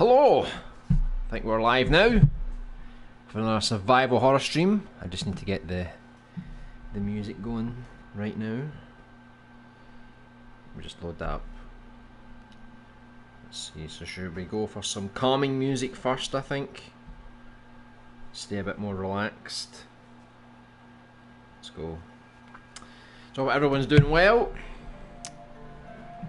Hello! I think we're live now for another survival horror stream. I just need to get the music going right now. Let me just load that up. Let's see, so should we go for some calming music first, I think? Stay a bit more relaxed. Let's go. So everyone's doing well.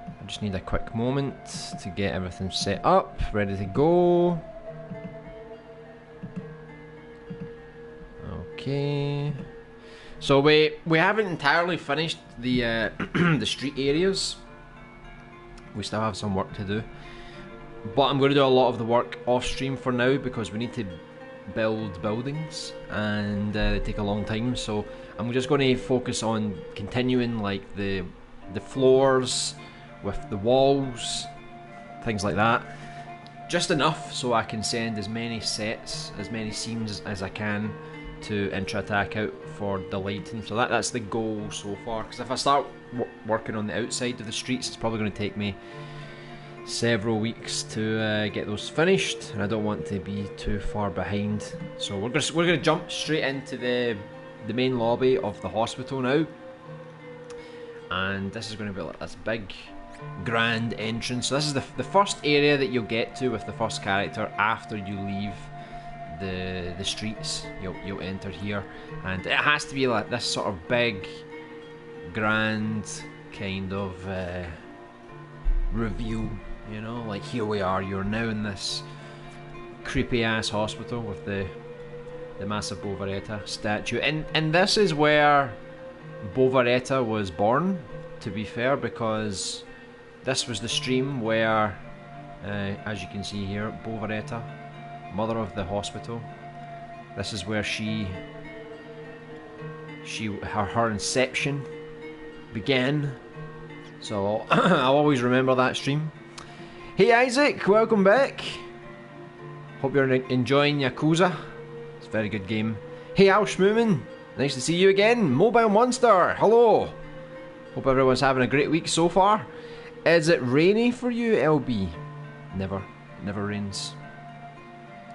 I just need a quick moment to get everything set up, ready to go. Okay. So we haven't entirely finished the the street areas. We still have some work to do, but I'm going to do a lot of the work off stream for now because we need to build buildings and they take a long time. So I'm just going to focus on continuing like the floors with the walls, things like that. Just enough so I can send as many sets, as many scenes as I can to intro attack out for the lighting. So that's the goal so far, because if I start working on the outside of the streets, it's probably going to take me several weeks to get those finished, and I don't want to be too far behind. So we're going to jump straight into the main lobby of the hospital now, and this is going to be like this big grand entrance. So this is the first area that you'll get to with the first character after you leave the streets. You'll enter here, and it has to be like this sort of big grand kind of reveal, you know, like here we are, you're now in this creepy ass hospital with the massive Bovaretta statue, and this is where Bovaretta was born, to be fair, because this was the stream where, as you can see here, Bovaretta, mother of the hospital, this is where her inception began. So I'll always remember that stream. Hey Isaac, welcome back. Hope you're enjoying Yakuza. It's a very good game. Hey Al Schmooman, nice to see you again. Mobile Monster, hello. Hope everyone's having a great week so far. Is it rainy for you, LB? Never. It never rains.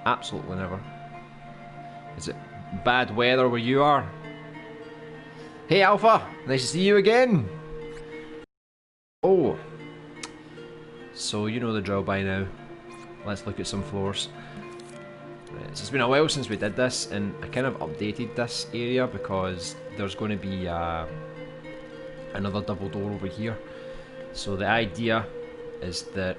Absolutely never. Is it bad weather where you are? Hey Alpha, nice to see you again. Oh. So you know the drill by now. Let's look at some floors. Right, so it's been a while since we did this, and I kind of updated this area because there's going to be another double door over here. So the idea is that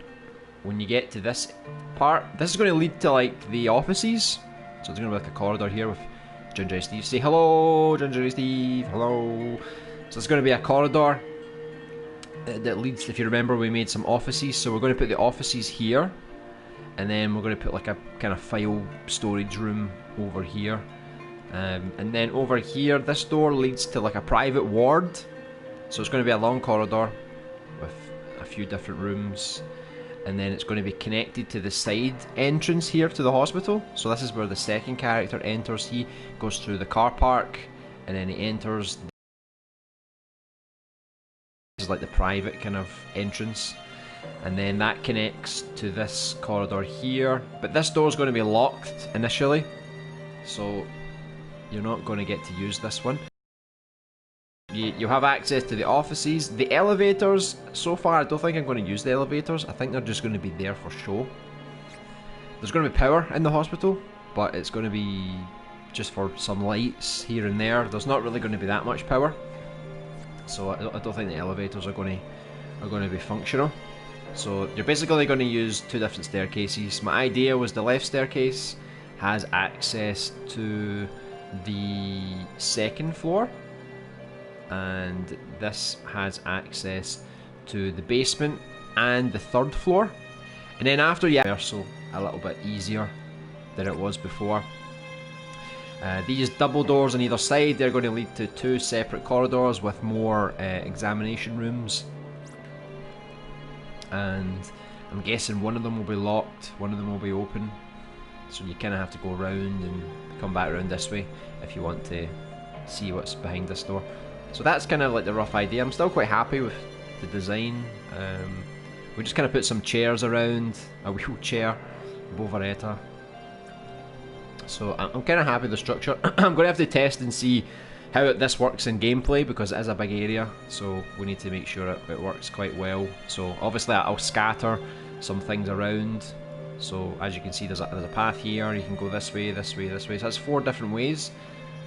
when you get to this part, this is going to lead to like the offices. So there's going to be like a corridor here with Ginger Steve. Say hello, Ginger Steve. Hello. So there's going to be a corridor that leads. If you remember, we made some offices. So we're going to put the offices here, and then we're going to put like a kind of file storage room over here, and then over here, this door leads to like a private ward. So it's going to be a long corridor with a few different rooms, and then it's going to be connected to the side entrance here to the hospital. So this is where the second character enters. He goes through the car park, and then he enters. This is like the private kind of entrance, and then that connects to this corridor here. But this door is going to be locked initially, so you're not going to get to use this one. You have access to the offices. The elevators, so far I don't think I'm going to use the elevators. I think they're just going to be there for show. There's going to be power in the hospital, but it's going to be just for some lights here and there. There's not really going to be that much power, so I don't think the elevators are going to be functional. So you're basically going to use two different staircases. My idea was the left staircase has access to the second floor, and this has access to the basement and the third floor. And then after you reversal, a little bit easier than it was before. These double doors on either side, they're going to lead to two separate corridors with more examination rooms. And I'm guessing one of them will be locked, one of them will be open. So you kind of have to go around and come back around this way if you want to see what's behind this door. So that's kind of like the rough idea. I'm still quite happy with the design. We just kind of put some chairs around, a wheelchair, Bovareta. So I'm kind of happy with the structure. I'm going to have to test and see how this works in gameplay, because it is a big area, so we need to make sure it works quite well. So obviously I'll scatter some things around. So as you can see, there's a path here. You can go this way, this way, this way. So that's 4 different ways,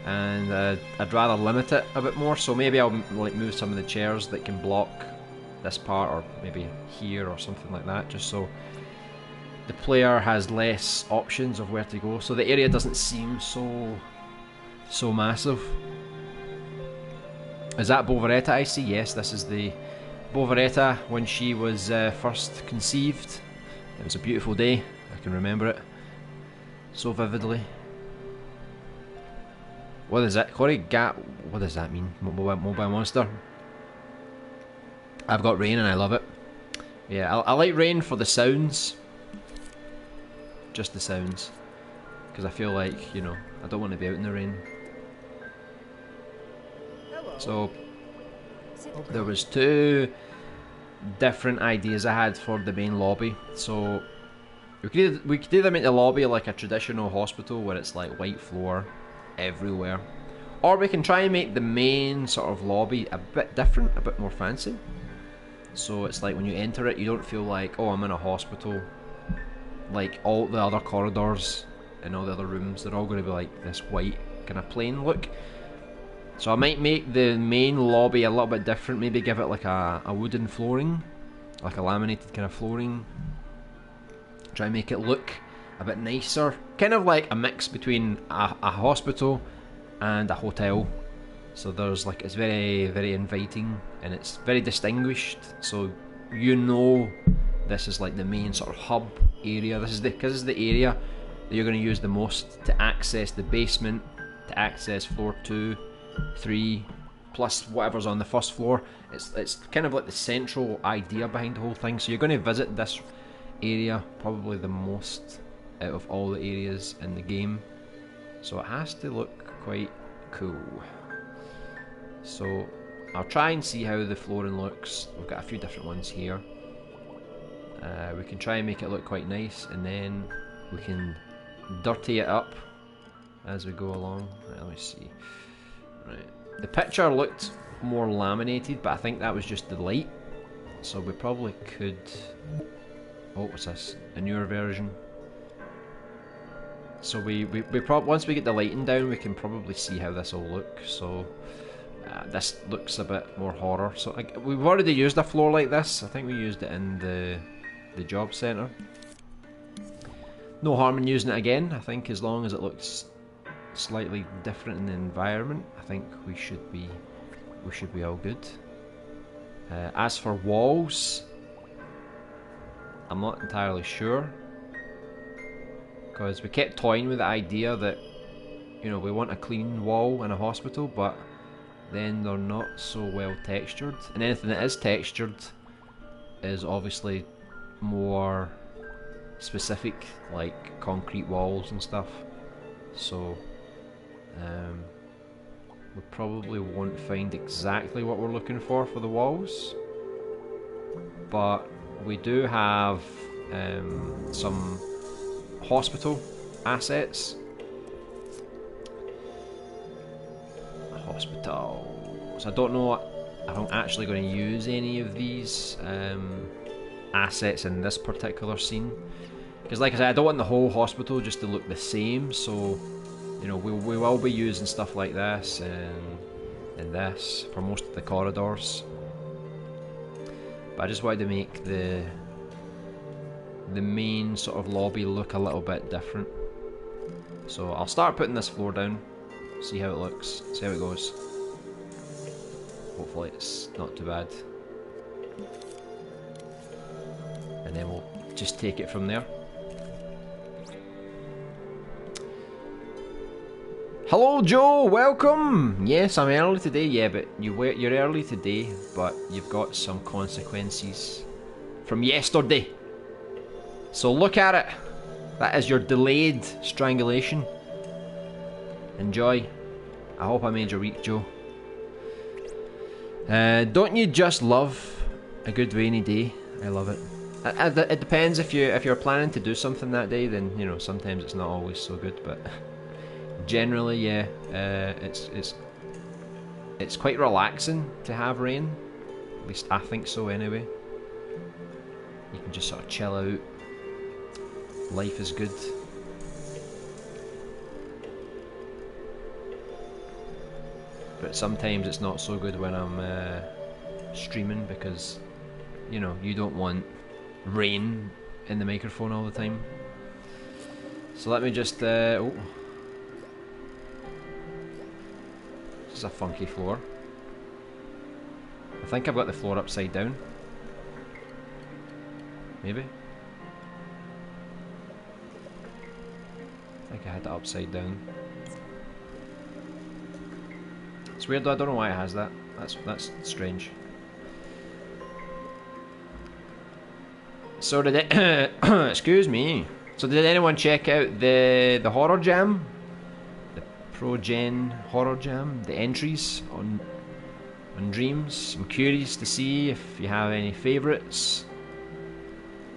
and I'd rather limit it a bit more. So maybe I'll like move some of the chairs that can block this part, or maybe here or something like that, just so the player has less options of where to go. So the area doesn't seem so massive. Is that Bovareta I see? Yes, this is the Bovareta when she was first conceived. It was a beautiful day. I can remember it so vividly. What is it? Corey Gat. What does that mean? Mobile monster. I've got rain and I love it. Yeah, I like rain for the sounds. Just the sounds. Because I feel like, you know, I don't want to be out in the rain. So there was 2 different ideas I had for the main lobby. So we could either make the lobby like a traditional hospital where it's like white floor everywhere, or we can try and make the main sort of lobby a bit different, a bit more fancy. So it's like when you enter it, you don't feel like, oh, I'm in a hospital. Like all the other corridors and all the other rooms, they're all going to be like this white kind of plain look. So I might make the main lobby a little bit different, maybe give it like a wooden flooring, like a laminated kind of flooring. Try and make it look a bit nicer, kind of like a mix between a hospital and a hotel. So there's like, it's very, very inviting and it's very distinguished, so you know this is like the main sort of hub area. This is because it's the area that you're going to use the most to access the basement, to access floor 2, 3, plus whatever's on the first floor. It's kind of like the central idea behind the whole thing. So you're going to visit this area probably the most out of all the areas in the game. So it has to look quite cool. So I'll try and see how the flooring looks. We've got a few different ones here. We can try and make it look quite nice, and then we can dirty it up as we go along. Right, let me see. Right, the picture looked more laminated, but I think that was just the light. So we probably could. Oh, what's this? A newer version. So we once we get the lighting down, we can probably see how this will look. So this looks a bit more horror. So we've already used a floor like this. I think we used it in the job centre. No harm in using it again. I think as long as it looks slightly different in the environment, I think we should be all good. As for walls, I'm not entirely sure, because we kept toying with the idea that, you know, we want a clean wall in a hospital, but then they're not so well textured, and anything that is textured is obviously more specific, like concrete walls and stuff. So we probably won't find exactly what we're looking for the walls, but we do have some hospital assets. Hospital. So I don't know if I'm actually going to use any of these assets in this particular scene, because like I said, I don't want the whole hospital just to look the same. So, you know, we will be using stuff like this and this for most of the corridors. But I just wanted to make the main sort of lobby look a little bit different. So I'll start putting this floor down, see how it looks, see how it goes. Hopefully it's not too bad. And then we'll just take it from there. Hello Joe, welcome! Yes, I'm early today, yeah, but you're early today, but you've got some consequences from yesterday. So look at it. That is your delayed strangulation. Enjoy. I hope I made your week, Joe. Don't you just love a good rainy day? I love it. It depends if you're planning to do something that day. Then you know sometimes it's not always so good, but generally, yeah, it's quite relaxing to have rain. At least I think so. Anyway, you can just sort of chill out. Life is good. But sometimes it's not so good when I'm streaming because, you know, you don't want rain in the microphone all the time. So let me just, oh. This is a funky floor. I think I've got the floor upside down. Maybe? I think I had it upside down. It's weird though, I don't know why it has that. That's strange. So did it excuse me. So did anyone check out the horror jam? The pro-gen horror jam? The entries on Dreams? I'm curious to see if you have any favourites.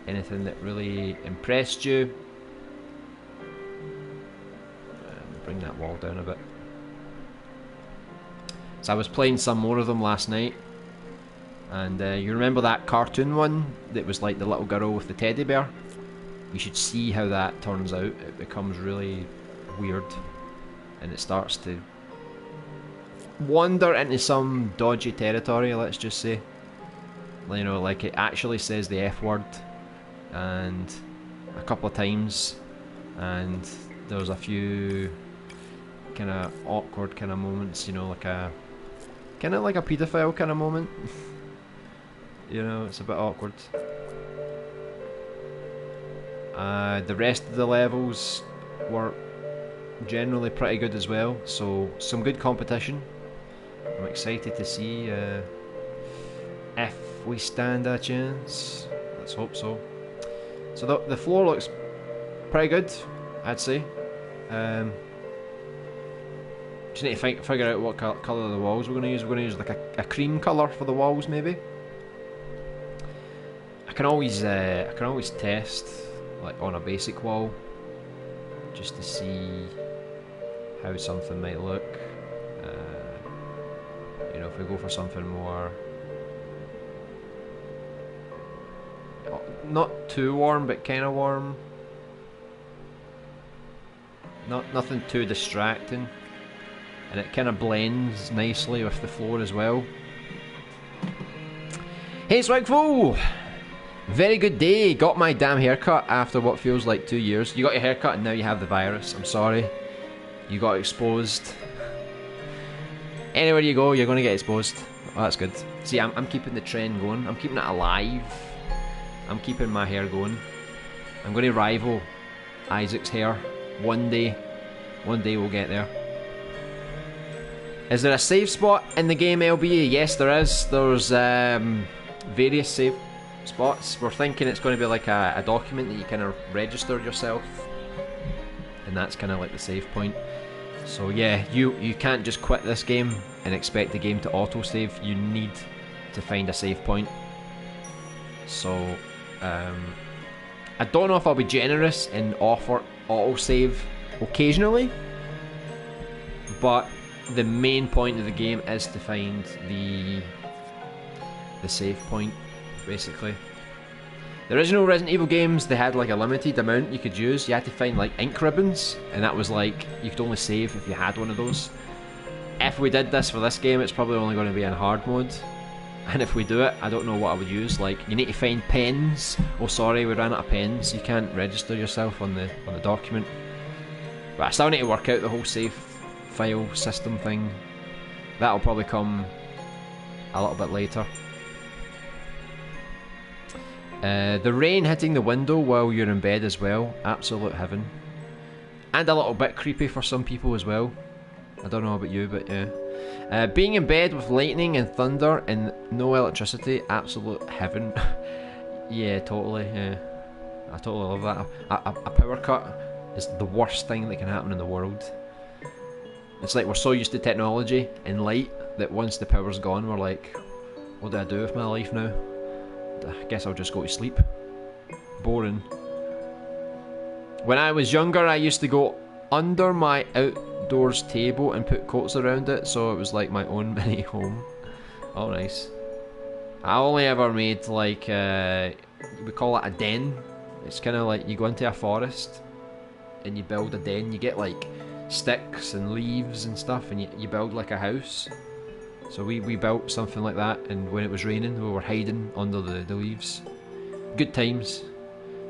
Anything that really impressed you. Bring that wall down a bit. So I was playing some more of them last night, and you remember that cartoon one that was like the little girl with the teddy bear? You should see how that turns out. It becomes really weird, and it starts to wander into some dodgy territory, let's just say. You know, like it actually says the F word, and a couple of times, and there's a few kind of awkward kind of moments, you know, like a kind of like a paedophile kind of moment. You know, it's a bit awkward. The rest of the levels were generally pretty good as well, so some good competition. I'm excited to see if we stand a chance. Let's hope so. So the floor looks pretty good, I'd say. Just need to figure out what colour the walls we're going to use. We're going to use like a cream colour for the walls, maybe. I can always test like on a basic wall just to see how something might look. You know, if we go for something more not too warm, but kind of warm. Nothing too distracting. And it kind of blends nicely with the floor as well. Hey Swagful! Very good day. Got my damn haircut after what feels like 2 years. You got your haircut and now you have the virus. I'm sorry. You got exposed. Anywhere you go, you're going to get exposed. Oh, that's good. See, I'm keeping the trend going. I'm keeping it alive. I'm keeping my hair going. I'm going to rival Isaac's hair. One day we'll get there. Is there a save spot in the game, LBA? Yes, there is. There's various save spots. We're thinking it's going to be like a document that you kind of register yourself, and that's kind of like the save point. So yeah, you can't just quit this game and expect the game to auto-save. You need to find a save point. So I don't know if I'll be generous and offer auto-save occasionally, but the main point of the game is to find the save point, basically. The original Resident Evil games, they had like a limited amount you could use. You had to find like ink ribbons, and that was like, you could only save if you had one of those. If we did this for this game, it's probably only going to be in hard mode. And if we do it, I don't know what I would use. Like, you need to find pens. Oh sorry, we ran out of pens. You can't register yourself on the document. But I still need to work out the whole save file system thing. That'll probably come a little bit later. The rain hitting the window while you're in bed as well, absolute heaven. And a little bit creepy for some people as well. I don't know about you, but yeah. Being in bed with lightning and thunder and no electricity, absolute heaven. Yeah, totally. Yeah. I totally love that. A power cut is the worst thing that can happen in the world. It's like we're so used to technology and light that once the power's gone, we're like, what do I do with my life now? I guess I'll just go to sleep. boring. When I was younger, I used to go under my outdoors table and put coats around it, so it was like my own mini home. Oh, nice. I only ever made like, we call it a den. It's kind of like you go into a forest and you build a den. You get like sticks and leaves and stuff, and you build like a house. So we built something like that, and when it was raining we were hiding under the leaves. Good times.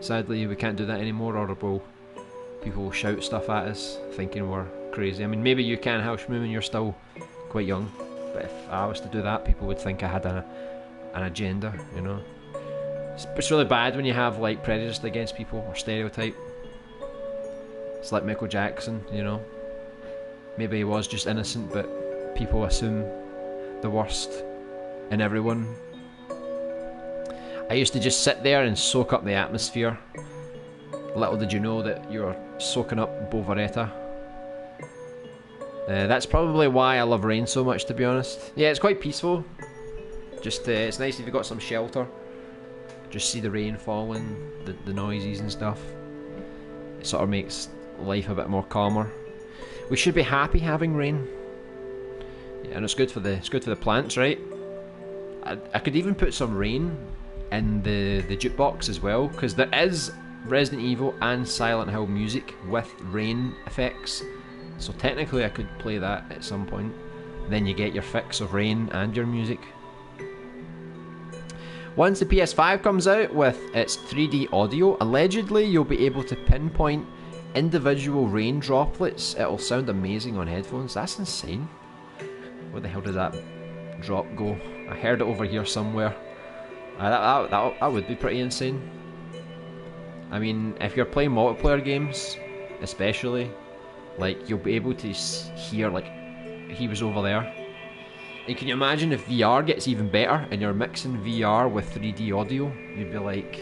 Sadly we can't do that anymore, or people will shout stuff at us thinking we're crazy. I mean, maybe you can, Housemoon, and you're still quite young, but if I was to do that, people would think I had an agenda, you know. It's really bad when you have like prejudice against people or stereotype. It's like Michael Jackson, you know. Maybe he was just innocent, but people assume the worst in everyone. I used to just sit there and soak up the atmosphere. Little did you know that you were soaking up Bovaretta. That's probably why I love rain so much, to be honest. Yeah, it's quite peaceful. Just it's nice if you've got some shelter. Just see the rain falling, the noises and stuff. It sort of makes life a bit more calmer. We should be happy having rain. Yeah, and it's good for the plants, right? I could even put some rain in the jukebox as well, because there is Resident Evil and Silent Hill music with rain effects. So technically I could play that at some point. Then you get your fix of rain and your music. Once the PS5 comes out with its 3D audio, allegedly you'll be able to pinpoint individual rain droplets. It'll sound amazing on headphones. That's insane. Where the hell did that drop go? I heard it over here somewhere. That would be pretty insane. I mean, if you're playing multiplayer games, especially, like, you'll be able to hear, like, he was over there. And can you imagine if VR gets even better and you're mixing VR with 3D audio? You'd be like,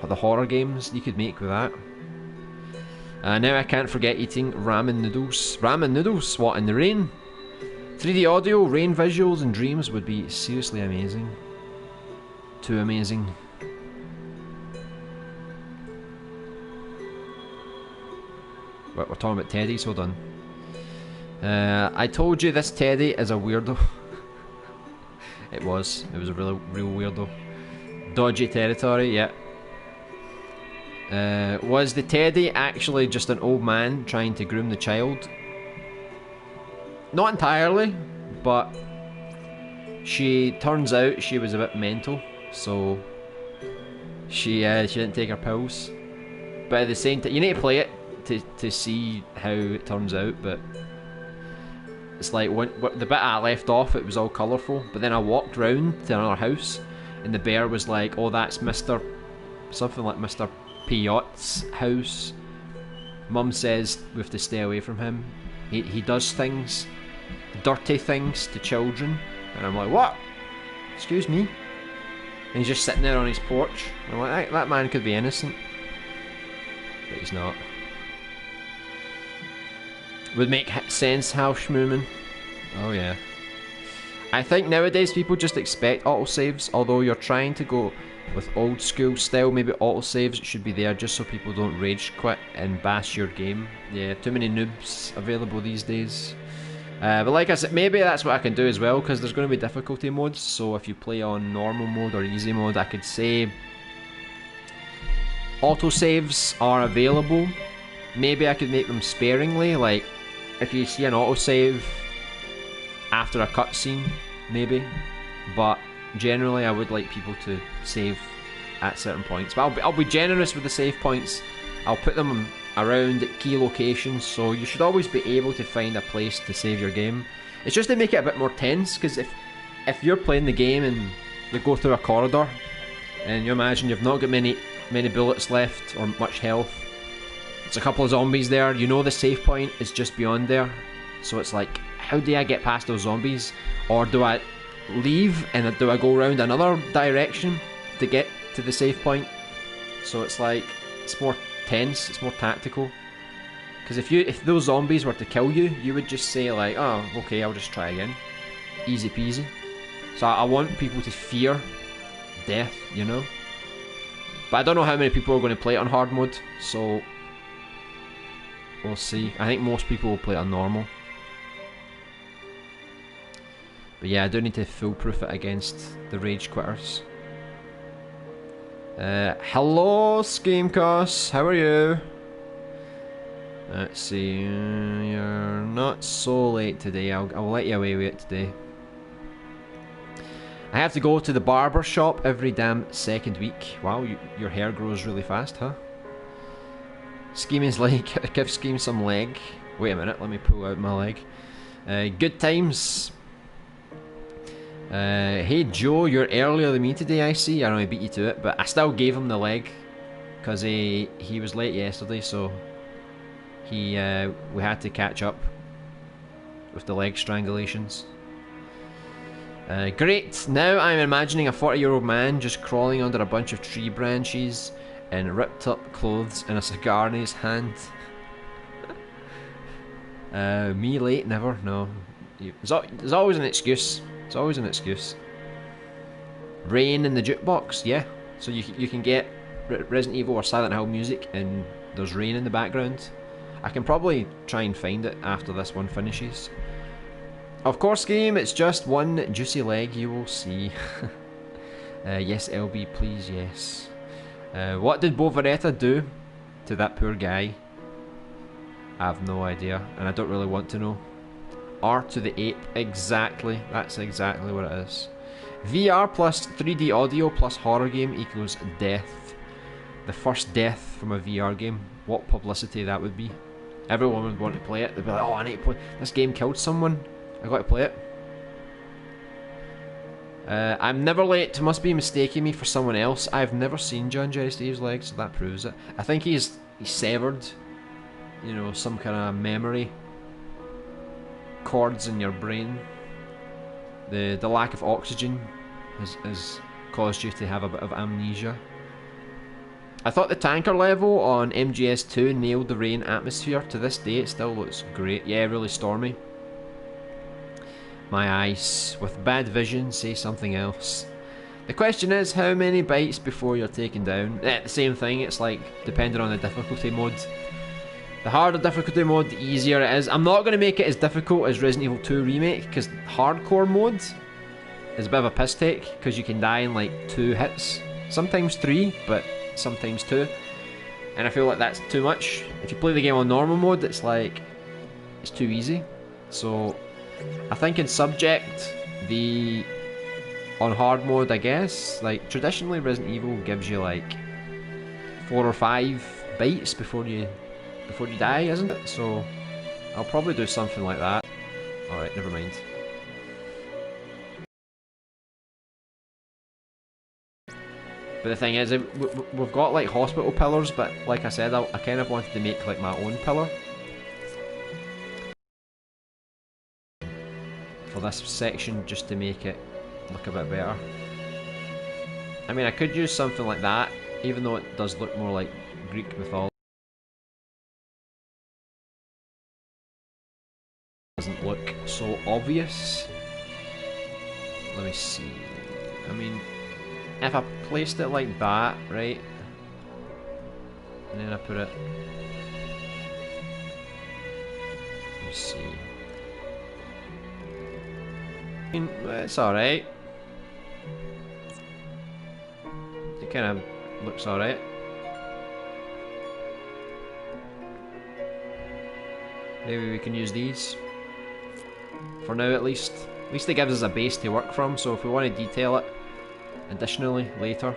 the horror games you could make with that. Now I can't forget eating ramen noodles. Ramen noodles? What, in the rain? 3D audio, rain visuals and Dreams would be seriously amazing. Too amazing. We're talking about teddies, hold on. I told you this teddy is a weirdo. It was a real weirdo. Dodgy territory, yeah. Was the teddy actually just an old man trying to groom the child? Not entirely, but turns out she was a bit mental, so she didn't take her pills. But at the same time, you need to play it to see how it turns out. But it's like the bit I left off, it was all colourful, but then I walked round to another house and the bear was like, oh, that's Mr. something like Mr. Piot's house. Mum says we have to stay away from him. He does things, dirty things to children. And I'm like, what? Excuse me? And he's just sitting there on his porch. I'm like, that man could be innocent. But he's not. Would make sense, Housemoon. Oh yeah. I think nowadays people just expect autosaves, although you're trying to go with old school style. Maybe autosaves should be there just so people don't rage quit and bash your game. Yeah, too many noobs available these days. But like I said, maybe that's what I can do as well, because there's going to be difficulty modes. So if you play on normal mode or easy mode, I could say autosaves are available. Maybe I could make them sparingly, like if you see an autosave after a cutscene, maybe. But generally I would like people to save at certain points. But I'll be generous with the save points. I'll put them around key locations, so you should always be able to find a place to save your game. It's just to make it a bit more tense, because if you're playing the game and you go through a corridor and you imagine you've not got many bullets left or much health, there's a couple of zombies there, you know the save point is just beyond there, so it's like, how do I get past those zombies? Or do I leave and do I go around another direction to get to the save point? So it's like, it's more tense, it's more tactical. Because if those zombies were to kill you, you would just say like, oh, okay, I'll just try again. Easy peasy. So I want people to fear death, you know? But But I don't know how many people are going to play it on hard mode, so we'll see. I think most people will play it on normal. But yeah, I do need to foolproof it against the rage quitters. Hello, Schemecos, how are you? Let's see, you're not so late today. I'll let you away with it today. I have to go to the barber shop every damn second week. Wow, your hair grows really fast, huh? Scheming's like, give Scheme some leg. Wait a minute, let me pull out my leg. Good times. Hey Joe, you're earlier than me today, I see. I know I beat you to it, but I still gave him the leg. Because he was late yesterday, so we had to catch up with the leg strangulations. Great, now I'm imagining a 40-year-old man just crawling under a bunch of tree branches in ripped up clothes and a cigar in his hand. Me late? Never, no. There's always an excuse. It's always an excuse. Rain in the jukebox, yeah. So you can get Resident Evil or Silent Hill music and there's rain in the background. I can probably try and find it after this one finishes. Of course, game, it's just one juicy leg, you will see. Yes, LB, please, yes. What did Bovaretta do to that poor guy? I have no idea, and I don't really want to know. R to the ape, exactly. That's exactly what it is. VR plus 3D audio plus horror game equals death. The first death from a VR game. What publicity that would be. Everyone would want to play it. They'd be like, oh, I need to play. This game killed someone. I got to play it. I'm never late. Must be mistaking me for someone else. I've never seen John Jerry Steve's leg, so that proves it. I think he's severed, you know, some kind of memory cords in your brain. The lack of oxygen has caused you to have a bit of amnesia. I thought the tanker level on MGS2 nailed the rain atmosphere. To this day, it still looks great. Yeah, really stormy. My eyes, with bad vision, say something else. The question is, how many bites before you're taken down? The same thing, it's like, depending on the difficulty mode. The harder difficulty mode, the easier it is. I'm not going to make it as difficult as Resident Evil 2 Remake, because hardcore mode is a bit of a piss take, because you can die in like 2 hits. Sometimes 3, but sometimes 2. And I feel like that's too much. If you play the game on normal mode, it's like, it's too easy. So I think in Subject, on hard mode, I guess, like traditionally Resident Evil gives you like 4 or 5 bites before you die, isn't it? So I'll probably do something like that. Alright, never mind. But the thing is, we've got like hospital pillars, but like I said, I kind of wanted to make like my own pillar for this section, just to make it look a bit better. I mean, I could use something like that, even though it does look more like Greek mythology. Doesn't look so obvious. Let me see. I mean, if I placed it like that, right, and then I put it, let me see. I mean, it's alright. It kind of looks alright. Maybe we can use these for now, at least. At least it gives us a base to work from, so if we want to detail it additionally later,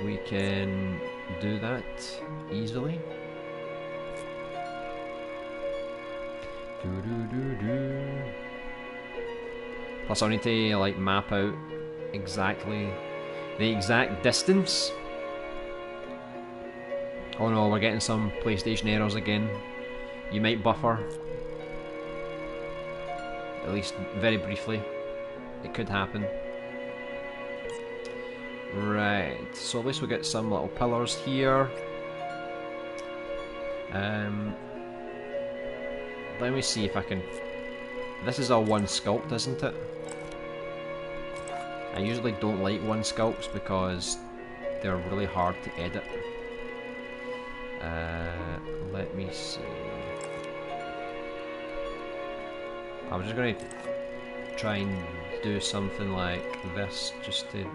we can do that easily. Plus I'll need to like map out exactly the exact distance. Oh no, we're getting some PlayStation errors again. You might buffer, at least very briefly. It could happen. Right, so at least we'll get some little pillars here. Let me see if I can... This is a one sculpt, isn't it? I usually don't like one sculpts because they're really hard to edit. Let me see. I was just going to try and do something like this just to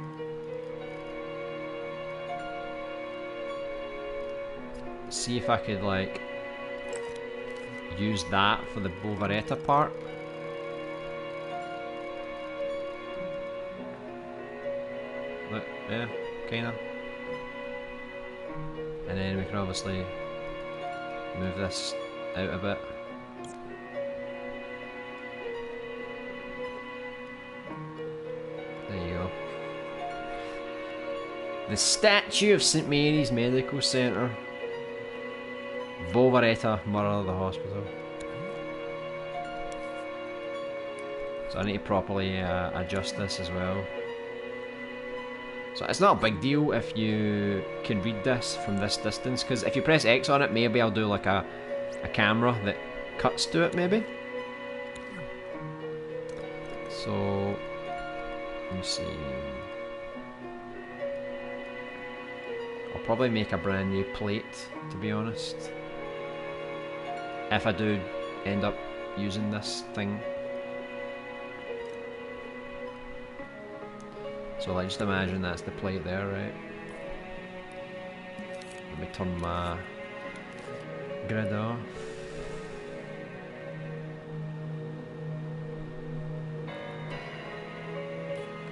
see if I could like use that for the Bovaretta part. Look, yeah, kinda. And then we can obviously move this out a bit. There you go. The statue of St Mary's Medical Centre. Bovaretta, Mother of the Hospital. So I need to properly adjust this as well. So it's not a big deal if you can read this from this distance, because if you press X on it, maybe I'll do like a camera that cuts to it, maybe. So let me see. I'll probably make a brand new plate, to be honest, if I do end up using this thing. So like, just imagine that's the plate there, right? Let me turn my grid off.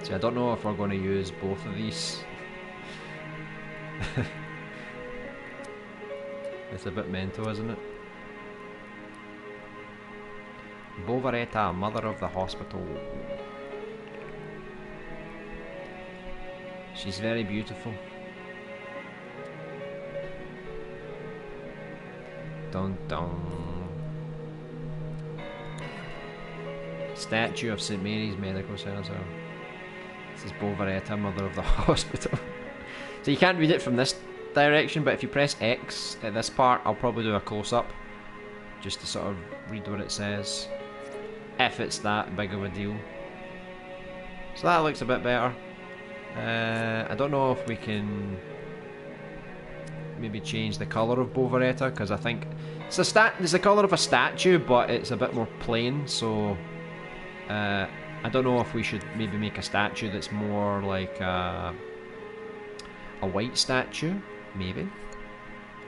See, I don't know if we're going to use both of these. It's a bit mental, isn't it? Bovaretta, Mother of the Hospital. She's very beautiful. Dun dun. Statue of St Mary's Medical Centre. This is Bovaretta, Mother of the Hospital. So you can't read it from this direction, but if you press X at this part, I'll probably do a close-up just to sort of read what it says, if it's that big of a deal. So that looks a bit better. I don't know if we can maybe change the colour of Bovaretta, because I think it's the colour of a statue, but it's a bit more plain. So I don't know if we should maybe make a statue that's more like a white statue, maybe.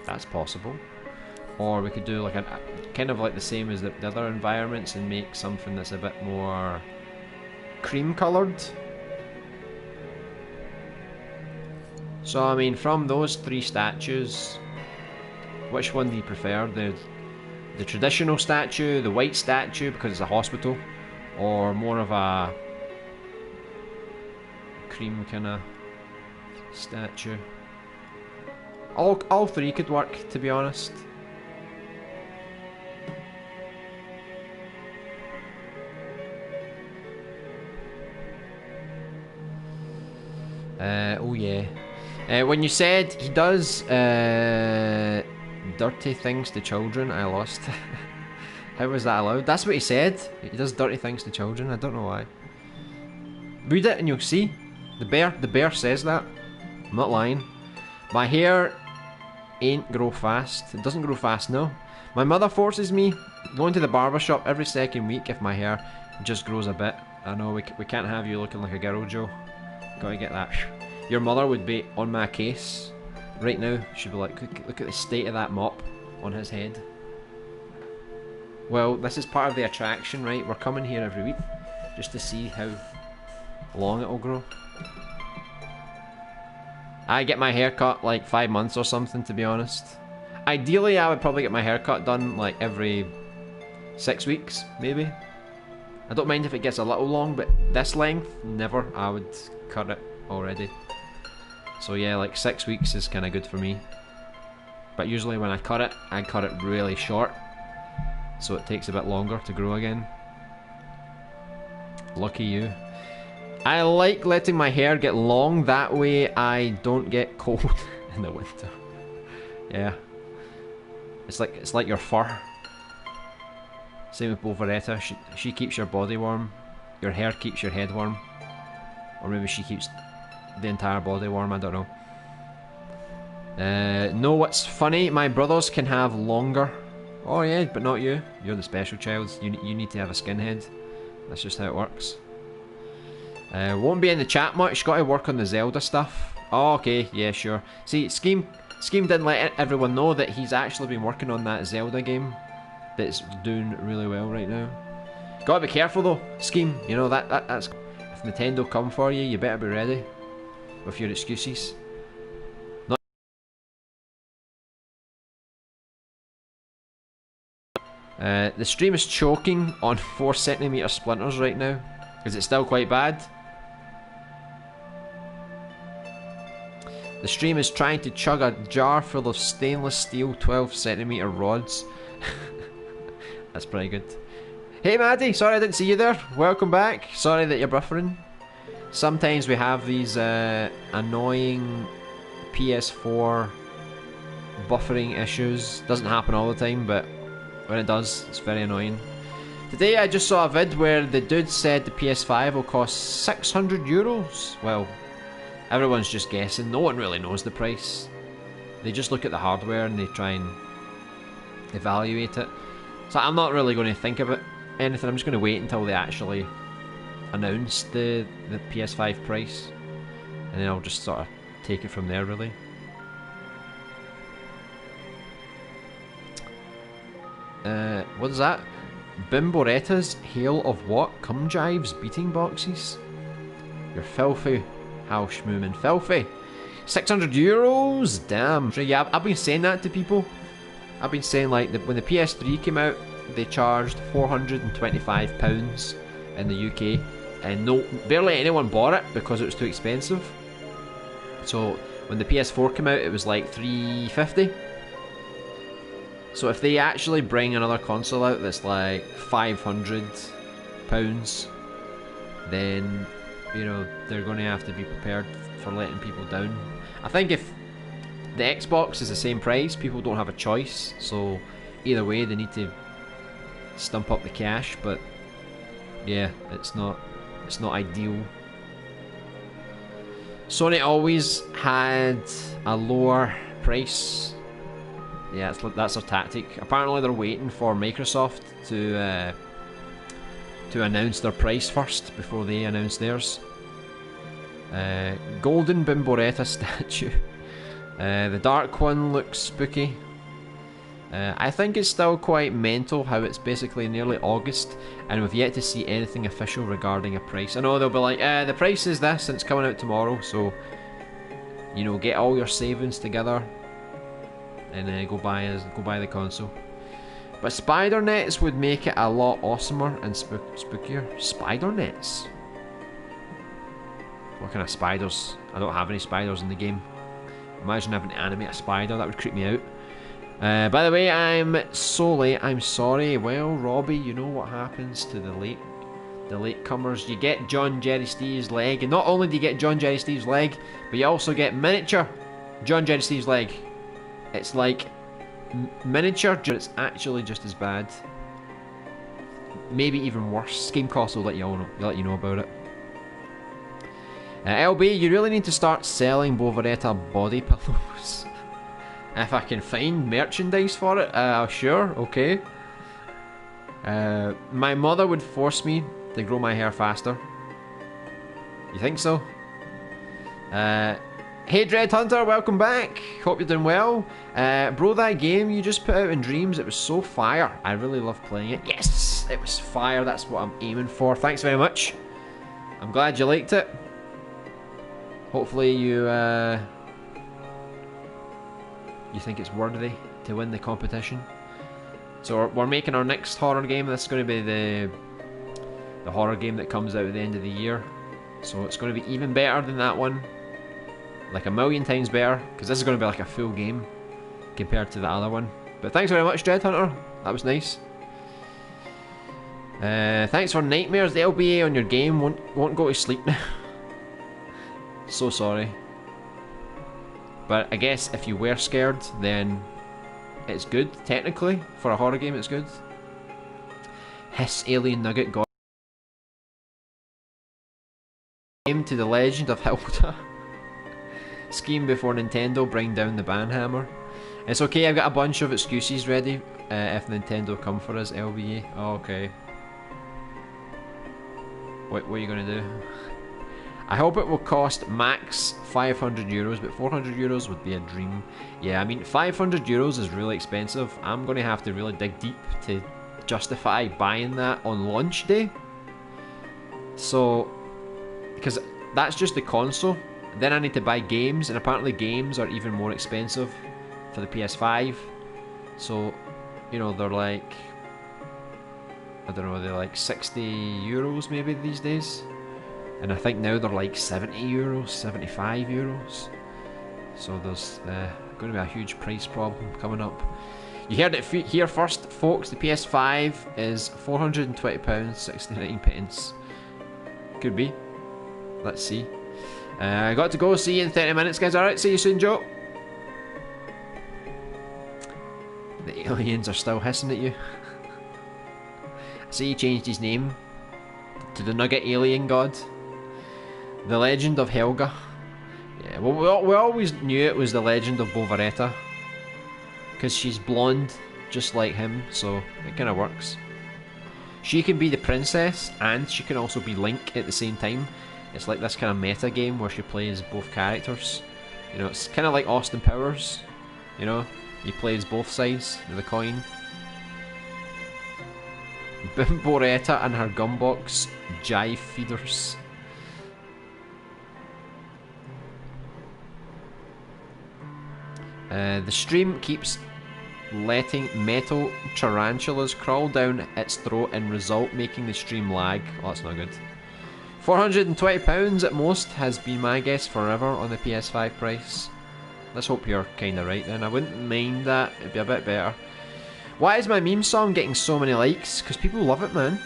That's possible. Or we could do like a kind of like the same as the other environments and make something that's a bit more cream coloured. So I mean, from those three statues, which one do you prefer? The traditional statue, the white statue because it's a hospital, or more of a cream kind of statue? All three could work, to be honest. Oh yeah. When you said he does dirty things to children, I lost. How was that allowed? That's what he said. He does dirty things to children. I don't know why. Read it and you'll see. The bear says that. I'm not lying. My hair ain't grow fast. It doesn't grow fast, no. My mother forces me going to the barber shop every second week if my hair just grows a bit. I know we can't have you looking like a girl, Joe. Gotta get that. Your mother would be on my case right now. She'd be like, look at the state of that mop on his head. Well, this is part of the attraction, right? We're coming here every week just to see how long it'll grow. I get my hair cut like 5 months or something, to be honest. Ideally, I would probably get my hair cut done like every 6 weeks, maybe. I don't mind if it gets a little long, but this length, never. I would cut it already. So yeah, like 6 weeks is kind of good for me. But usually when I cut it really short, so it takes a bit longer to grow again. Lucky you. I like letting my hair get long, that way I don't get cold in the winter. Yeah. It's like your fur. Same with Bovaretta. She keeps your body warm. Your hair keeps your head warm. Or maybe she keeps the entire body warm, I don't know. Know what's funny? My brothers can have longer. Oh yeah, but not you. You're the special child. You need to have a skinhead. That's just how it works. Won't be in the chat much. Got to work on the Zelda stuff. Oh, okay. Yeah, sure. See, Scheme didn't let everyone know that he's actually been working on that Zelda game that's doing really well right now. Gotta be careful though, Scheme. You know that's if Nintendo come for you, you better be ready with your excuses. The stream is choking on 4cm splinters right now. Is it still quite bad? The stream is trying to chug a jar full of stainless steel 12cm rods. That's pretty good. Hey Maddie, sorry I didn't see you there. Welcome back. Sorry that you're buffering. Sometimes we have these annoying PS4 buffering issues. Doesn't happen all the time, but when it does, it's very annoying. Today I just saw a vid where the dude said the PS5 will cost €600. Well, everyone's just guessing. No one really knows the price. They just look at the hardware and they try and evaluate it. So I'm not really going to think about anything. I'm just going to wait until they actually announce the PS5 price, and then I'll just sort of take it from there, really. What is that? Bimboretta's Hail of what? Cum jives? Beating boxes? You're filthy, Halschmoomin. Filthy. €600? Damn. Yeah, I've been saying that to people. I've been saying, like, when the PS3 came out, they charged £425 in the UK, and barely anyone bought it because it was too expensive. So when the PS4 came out, it was like $350. So if they actually bring another console out that's like £500, then, you know, they're going to have to be prepared for letting people down. I think if the Xbox is the same price, people don't have a choice, so either way they need to stump up the cash, but yeah, it's not ideal. Sony always had a lower price. Yeah, that's their tactic. Apparently they're waiting for Microsoft to announce their price first before they announce theirs. Golden Bimboretta statue. The dark one looks spooky. I think it's still quite mental how it's basically nearly August and we've yet to see anything official regarding a price. I know they'll be like, the price is this and it's coming out tomorrow, so, you know, get all your savings together and go buy the console. But spider nets would make it a lot awesomer and spookier. Spider nets? What kind of spiders? I don't have any spiders in the game. Imagine having to animate a spider, that would creep me out. By the way, I'm so late, I'm sorry. Well, Robbie, you know what happens to the latecomers. You get John Jerry Steve's leg, and not only do you get John Jerry Steve's leg, but you also get miniature John Jerry Steve's leg. It's like miniature, but it's actually just as bad. Maybe even worse. Gamecost will let you know about it. LB, you really need to start selling Bovaretta body pillows. If I can find merchandise for it, sure, okay. My mother would force me to grow my hair faster. You think so? Hey Dread Hunter, welcome back. Hope you're doing well. Bro, that game you just put out in Dreams, it was so fire. I really love playing it. Yes, it was fire. That's what I'm aiming for. Thanks very much. I'm glad you liked it. Hopefully you think it's worthy to win the competition. So we're making our next horror game. This is going to be the horror game that comes out at the end of the year. So it's going to be even better than that one. Like a million times better, because this is going to be like a full game compared to the other one. But thanks very much, Dread Hunter. That was nice. Thanks for nightmares. The LBA on your game won't go to sleep now. So sorry. But I guess if you were scared, then it's good, technically. For a horror game, it's good. Hiss Alien Nugget got name to the legend of Hilda. scheme before Nintendo bring down the ban hammer. It's okay, I've got a bunch of excuses ready if Nintendo come for us, LBA. Oh, okay. What are you gonna do? I hope it will cost max 500 euros, but 400 euros would be a dream. Yeah, I mean, 500 euros is really expensive. I'm gonna have to really dig deep to justify buying that on launch day. So, because that's just the console. Then I need to buy games, and apparently games are even more expensive for the PS5. So, you know, they're like, I don't know, they're like 60 euros maybe these days. And I think now they're like 70 euros, 75 euros. So there's going to be a huge price problem coming up. You heard it here first, folks. The PS5 is £420, 69 pence. Could be. Let's see. I got to go. See you in 30 minutes, guys. Alright, see you soon, Joe. The aliens are still hissing at you. I see he changed his name to the Nugget Alien God. The Legend of Helga. Yeah, well, we always knew it was the Legend of Bovaretta. Because she's blonde, just like him, so it kind of works. She can be the princess, and she can also be Link at the same time. It's like this kind of meta game where she plays both characters. You know, it's kind of like Austin Powers. You know, he plays both sides of the coin. Bimboretta and her gumbox jive feeders. The stream keeps letting metal tarantulas crawl down its throat and result making the stream lag. Oh, that's not good. £420 at most has been my guess forever on the PS5 price. Let's hope you're kinda right then. I wouldn't mind that, it'd be a bit better. Why is my meme song getting so many likes? Because people love it, man.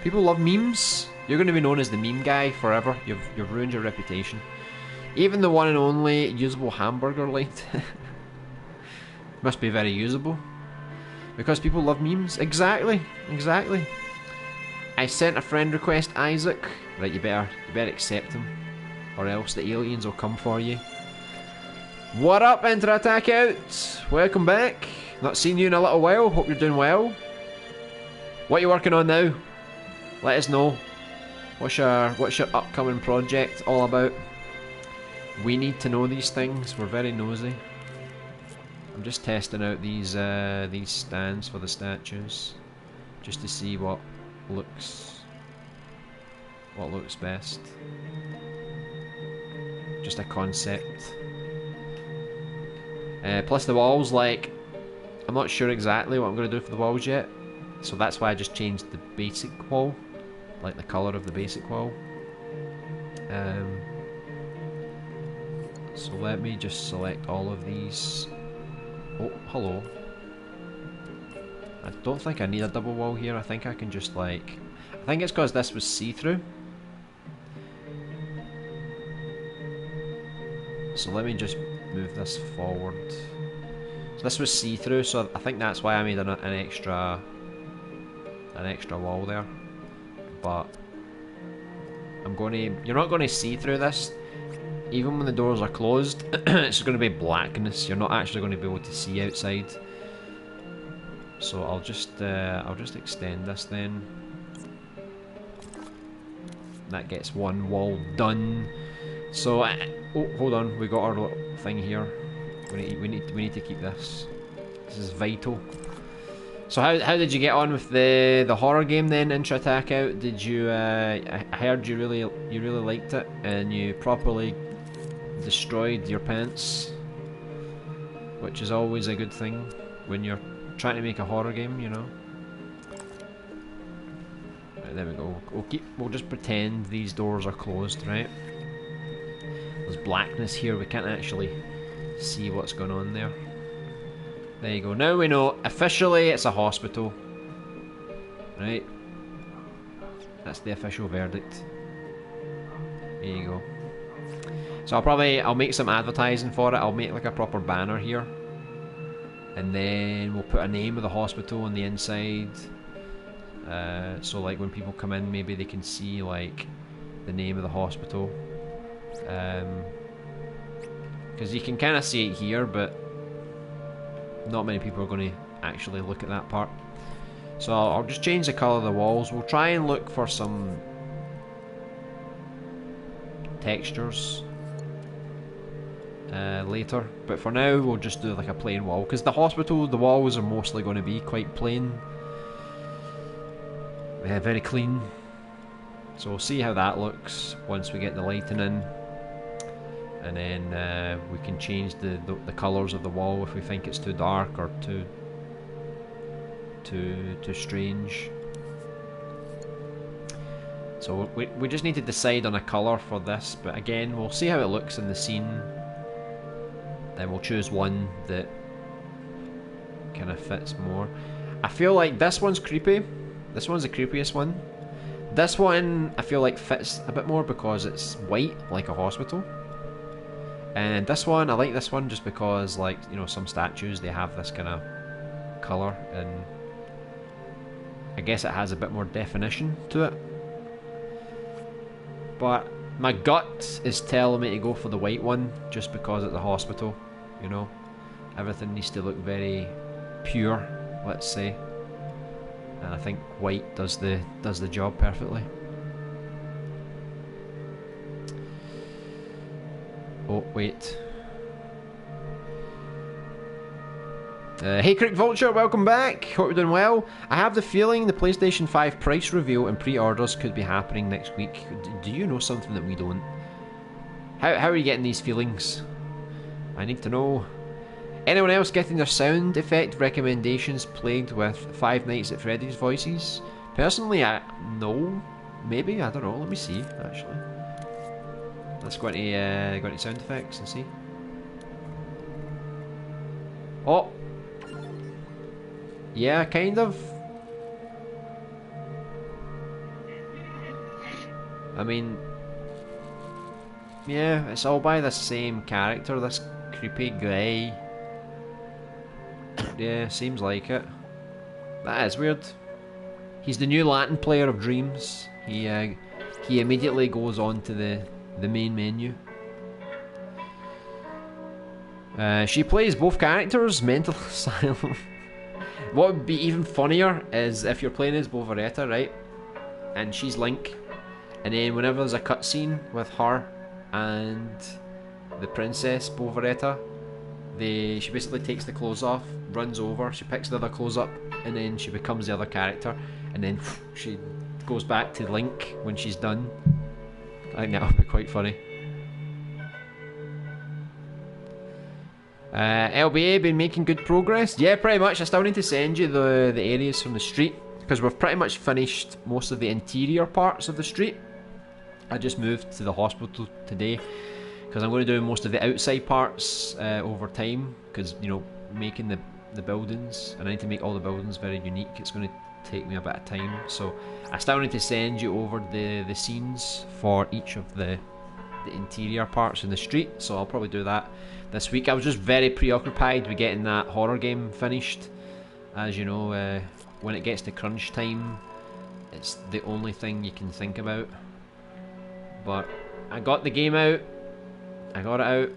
People love memes. You're going to be known as the meme guy forever. You've ruined your reputation. Even the one and only usable hamburger light must be very usable. Because people love memes. Exactly. Exactly. I sent a friend request, Isaac. Right, you better accept him. Or else the aliens will come for you. What up, Enter Attack Out? Welcome back. Not seen you in a little while. Hope you're doing well. What are you working on now? Let us know. What's your upcoming project all about? We need to know these things. We're very nosy. I'm just testing out these stands for the statues, just to see what looks best. Just a concept. Plus the walls, like, I'm not sure exactly what I'm going to do for the walls yet, so that's why I just changed the basic wall, like the colour of the basic wall. So let me just select all of these. Oh, hello. I don't think I need a double wall here. I think I can just like... I think it's because this was see-through. So let me just move this forward. So this was see-through, so I think that's why I made an extra wall there. But I'm going to... You're not going to see through this. Even when the doors are closed, it's going to be blackness. You're not actually going to be able to see outside. So I'll just extend this then. That gets one wall done. So oh, hold on, we got our little thing here. We need to keep this. This is vital. So how did you get on with the horror game then, Intra Attack Out? Did you I heard you really liked it and you properly destroyed your pants, which is always a good thing when you're trying to make a horror game, you know. Right, there we go. We'll just pretend these doors are closed, right? There's blackness here, we can't actually see what's going on there. There you go, now we know officially it's a hospital. Right? That's the official verdict. There you go. So I'll make some advertising for it. I'll make like a proper banner here. And then we'll put a name of the hospital on the inside. So like when people come in, maybe they can see like the name of the hospital. because you can kind of see it here, but not many people are going to actually look at that part. So I'll just change the colour of the walls. We'll try and look for some textures later, but for now we'll just do like a plain wall, because the hospital, the walls are mostly going to be quite plain, very clean. So we'll see how that looks once we get the lighting in, and then we can change the colours of the wall if we think it's too dark or too strange. So we just need to decide on a colour for this, but again we'll see how it looks in the scene. Then we'll choose one that kind of fits more. I feel like this one's creepy. This one's the creepiest one. This one I feel like fits a bit more because it's white, like a hospital. And this one, I like this one just because, like, you know, some statues, they have this kind of colour, and I guess it has a bit more definition to it. But my gut is telling me to go for the white one, just because it's a hospital, you know. Everything needs to look very pure, let's say. And I think white does the job perfectly. Oh, wait. Hey Crick Vulture, welcome back. Hope you're doing well. I have the feeling the PlayStation 5 price reveal and pre-orders could be happening next week. Do you know something that we don't? How are you getting these feelings? I need to know. Anyone else getting their sound effect recommendations plagued with Five Nights at Freddy's voices? Personally, no. Maybe, I don't know. Let me see, actually. Let's go into sound effects and see. Oh! Yeah, kind of. I mean, yeah, it's all by the same character, this creepy guy. Yeah, seems like it. That is weird. He's the new Latin player of Dreams. He immediately goes on to the main menu. She plays both characters, mental asylum. What would be even funnier is if you're playing as Bovaretta, right? And she's Link, and then whenever there's a cutscene with her and the princess Bovaretta, she basically takes the clothes off, runs over, she picks the other clothes up, and then she becomes the other character, and then she goes back to Link when she's done. I think that would be quite funny. LBA been making good progress? Yeah, pretty much. I still need to send you the areas from the street, because we've pretty much finished most of the interior parts of the street. I just moved to the hospital today because I'm going to do most of the outside parts over time, because, you know, making the buildings, and I need to make all the buildings very unique. It's going to take me a bit of time, so I still need to send you over the scenes for each of the interior parts in the street, so I'll probably do that this week. I was just very preoccupied with getting that horror game finished. As you know, when it gets to crunch time, it's the only thing you can think about. But I got the game out, I got it out,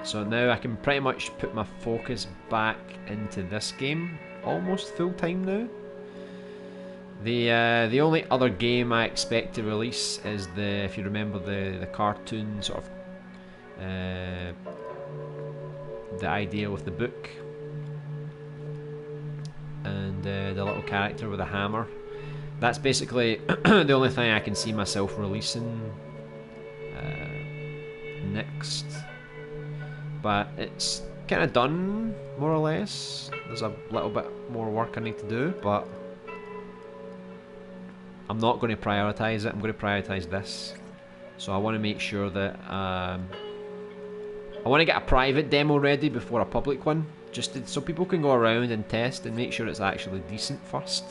so now I can pretty much put my focus back into this game, almost full time now. The only other game I expect to release is if you remember the cartoon sort of the idea with the book and the little character with a hammer. That's basically the only thing I can see myself releasing next. But it's kind of done, more or less. There's a little bit more work I need to do, but I'm not going to prioritise it. I'm going to prioritise this. So I want to make sure that I want to get a private demo ready before a public one, just so people can go around and test and make sure it's actually decent first.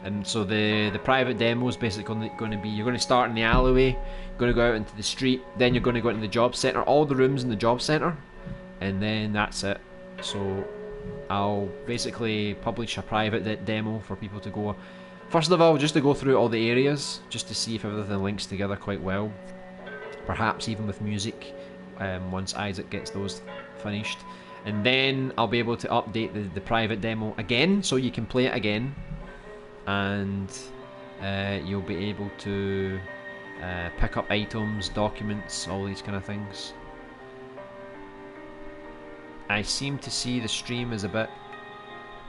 And so the private demo is basically going to be, you're going to start in the alleyway, you're going to go out into the street, then you're going to go into the job centre, all the rooms in the job centre, and then that's it. So I'll basically publish a private demo for people to go, first of all, just to go through all the areas, just to see if everything links together quite well, perhaps even with music once Isaac gets those finished. And then I'll be able to update the private demo again, so you can play it again. And you'll be able to pick up items, documents, all these kind of things. I seem to see the stream is a bit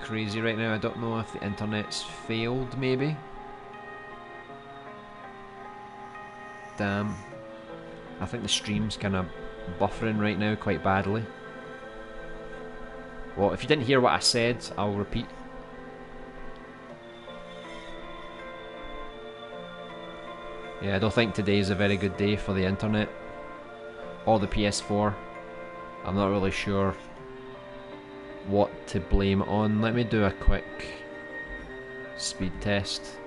crazy right now. I don't know if the internet's failed, maybe. Damn. I think the stream's kind of buffering right now quite badly. Well, if you didn't hear what I said, I'll repeat. Yeah, I don't think today's a very good day for the internet or the PS4. I'm not really sure what to blame it on. Let me do a quick speed test.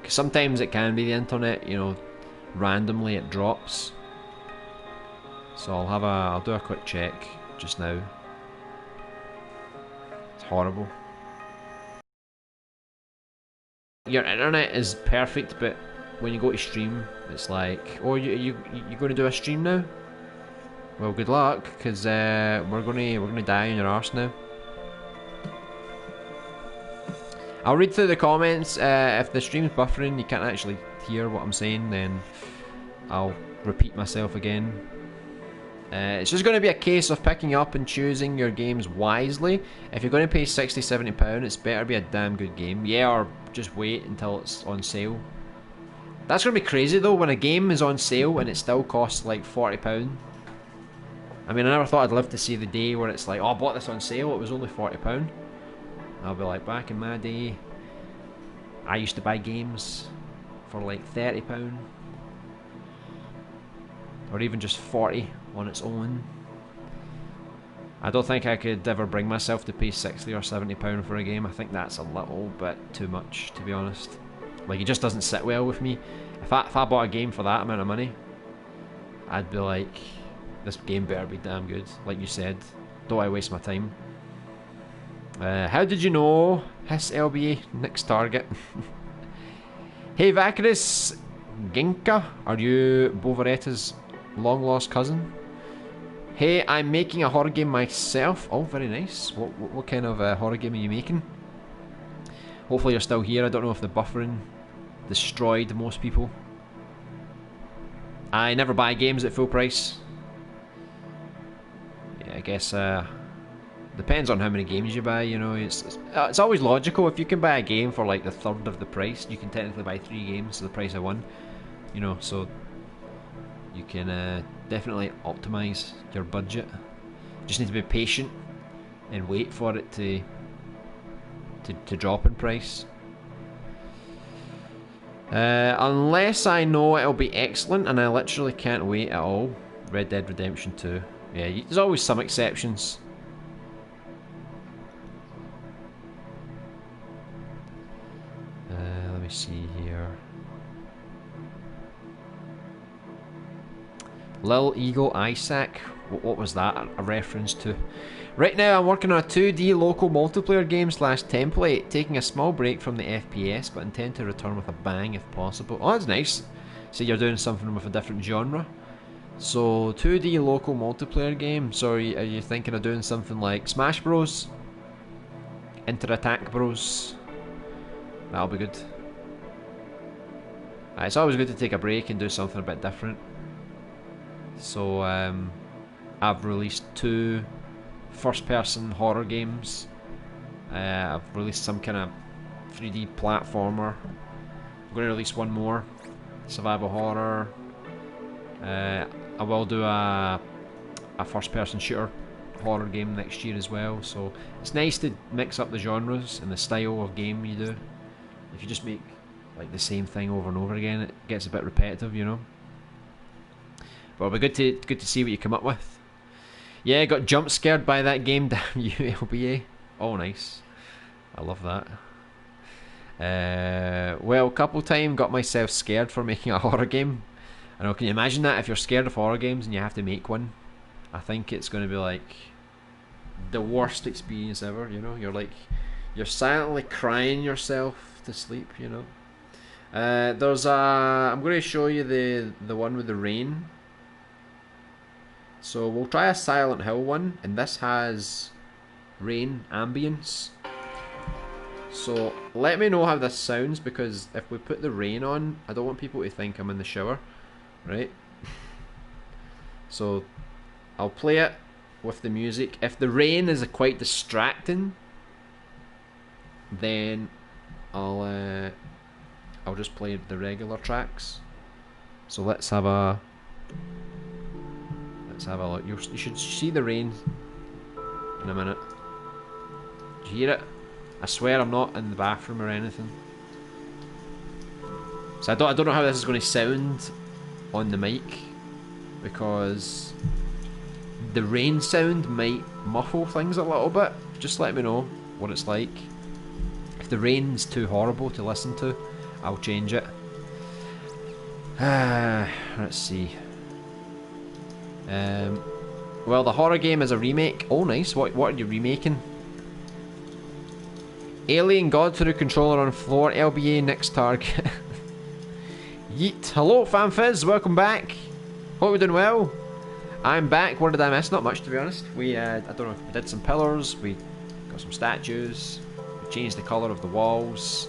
Because sometimes it can be the internet, you know, randomly it drops. So I'll do a quick check just now. It's horrible. Your internet is perfect, but when you go to stream, it's like, oh, you going to do a stream now? Well, good luck, because we're gonna die on your arse now. I'll read through the comments. If the stream's buffering, you can't actually hear what I'm saying, then I'll repeat myself again. It's just going to be a case of picking up and choosing your games wisely. If you're going to pay £60–70, it's better be a damn good game. Yeah, or just wait until it's on sale. That's going to be crazy though, when a game is on sale and it still costs like £40. I mean, I never thought I'd live to see the day where it's like, oh, I bought this on sale, it was only £40. I'll be like, back in my day, I used to buy games for like £30. Or even just 40 on its own. I don't think I could ever bring myself to pay £60 or £70 for a game. I think that's a little bit too much, to be honest. Like, it just doesn't sit well with me. If I bought a game for that amount of money, I'd be like, this game better be damn good. Like you said, don't I waste my time. How did you know? Hiss LBA, next target. Hey Vacarus Ginka, are you Bovaretta's long lost cousin? Hey, I'm making a horror game myself. Oh, very nice. What kind of horror game are you making? Hopefully you're still here. I don't know if the buffering destroyed most people. I never buy games at full price. Yeah, I guess depends on how many games you buy, you know. It's always logical. If you can buy a game for like the third of the price, you can technically buy 3 games for the price of 1. You know, so you can definitely optimize your budget. Just need to be patient and wait for it to drop in price. Unless I know it'll be excellent, and I literally can't wait at all. Red Dead Redemption 2. Yeah, there's always some exceptions. Let me see here. Lil Eagle Isaac. What was that a reference to? Right now I'm working on a 2D local multiplayer game / template, taking a small break from the FPS, but intend to return with a bang if possible. Oh, that's nice. So you're doing something with a different genre. So 2D local multiplayer game. So are you thinking of doing something like Smash Bros? Inter Attack Bros? That'll be good. It's always good to take a break and do something a bit different. So I've released 2 first-person horror games. I've released some kind of 3D platformer. I'm going to release one more, survival horror. I will do a first-person shooter horror game next year as well. So it's nice to mix up the genres and the style of game you do. If you just make like the same thing over and over again, it gets a bit repetitive, you know. But it'll be good to see what you come up with. Yeah, got jump scared by that game. Damn you, LBA. Oh, nice. I love that. Well, couple time got myself scared for making a horror game. I know, can you imagine that? If you're scared of horror games and you have to make one, I think it's going to be like the worst experience ever, you know? You're silently crying yourself to sleep, you know? I'm going to show you the one with the rain. So we'll try a Silent Hill one, and this has rain ambience. So let me know how this sounds, because if we put the rain on, I don't want people to think I'm in the shower, right? So I'll play it with the music. If the rain is quite distracting, then I'll just play the regular tracks. So let's have a look. You should see the rain in a minute. Do you hear it? I swear I'm not in the bathroom or anything. So I don't know how this is going to sound on the mic, because the rain sound might muffle things a little bit. Just let me know what it's like. If the rain's too horrible to listen to, I'll change it. Let's see. Well, the horror game is a remake. Oh, nice. What are you remaking? Alien God through controller on floor. LBA next target. Yeet. Hello, FanFizz. Welcome back. Hope you're doing well. I'm back. What did I miss? Not much, to be honest. We, I don't know. We did some pillars. We got some statues. We changed the colour of the walls.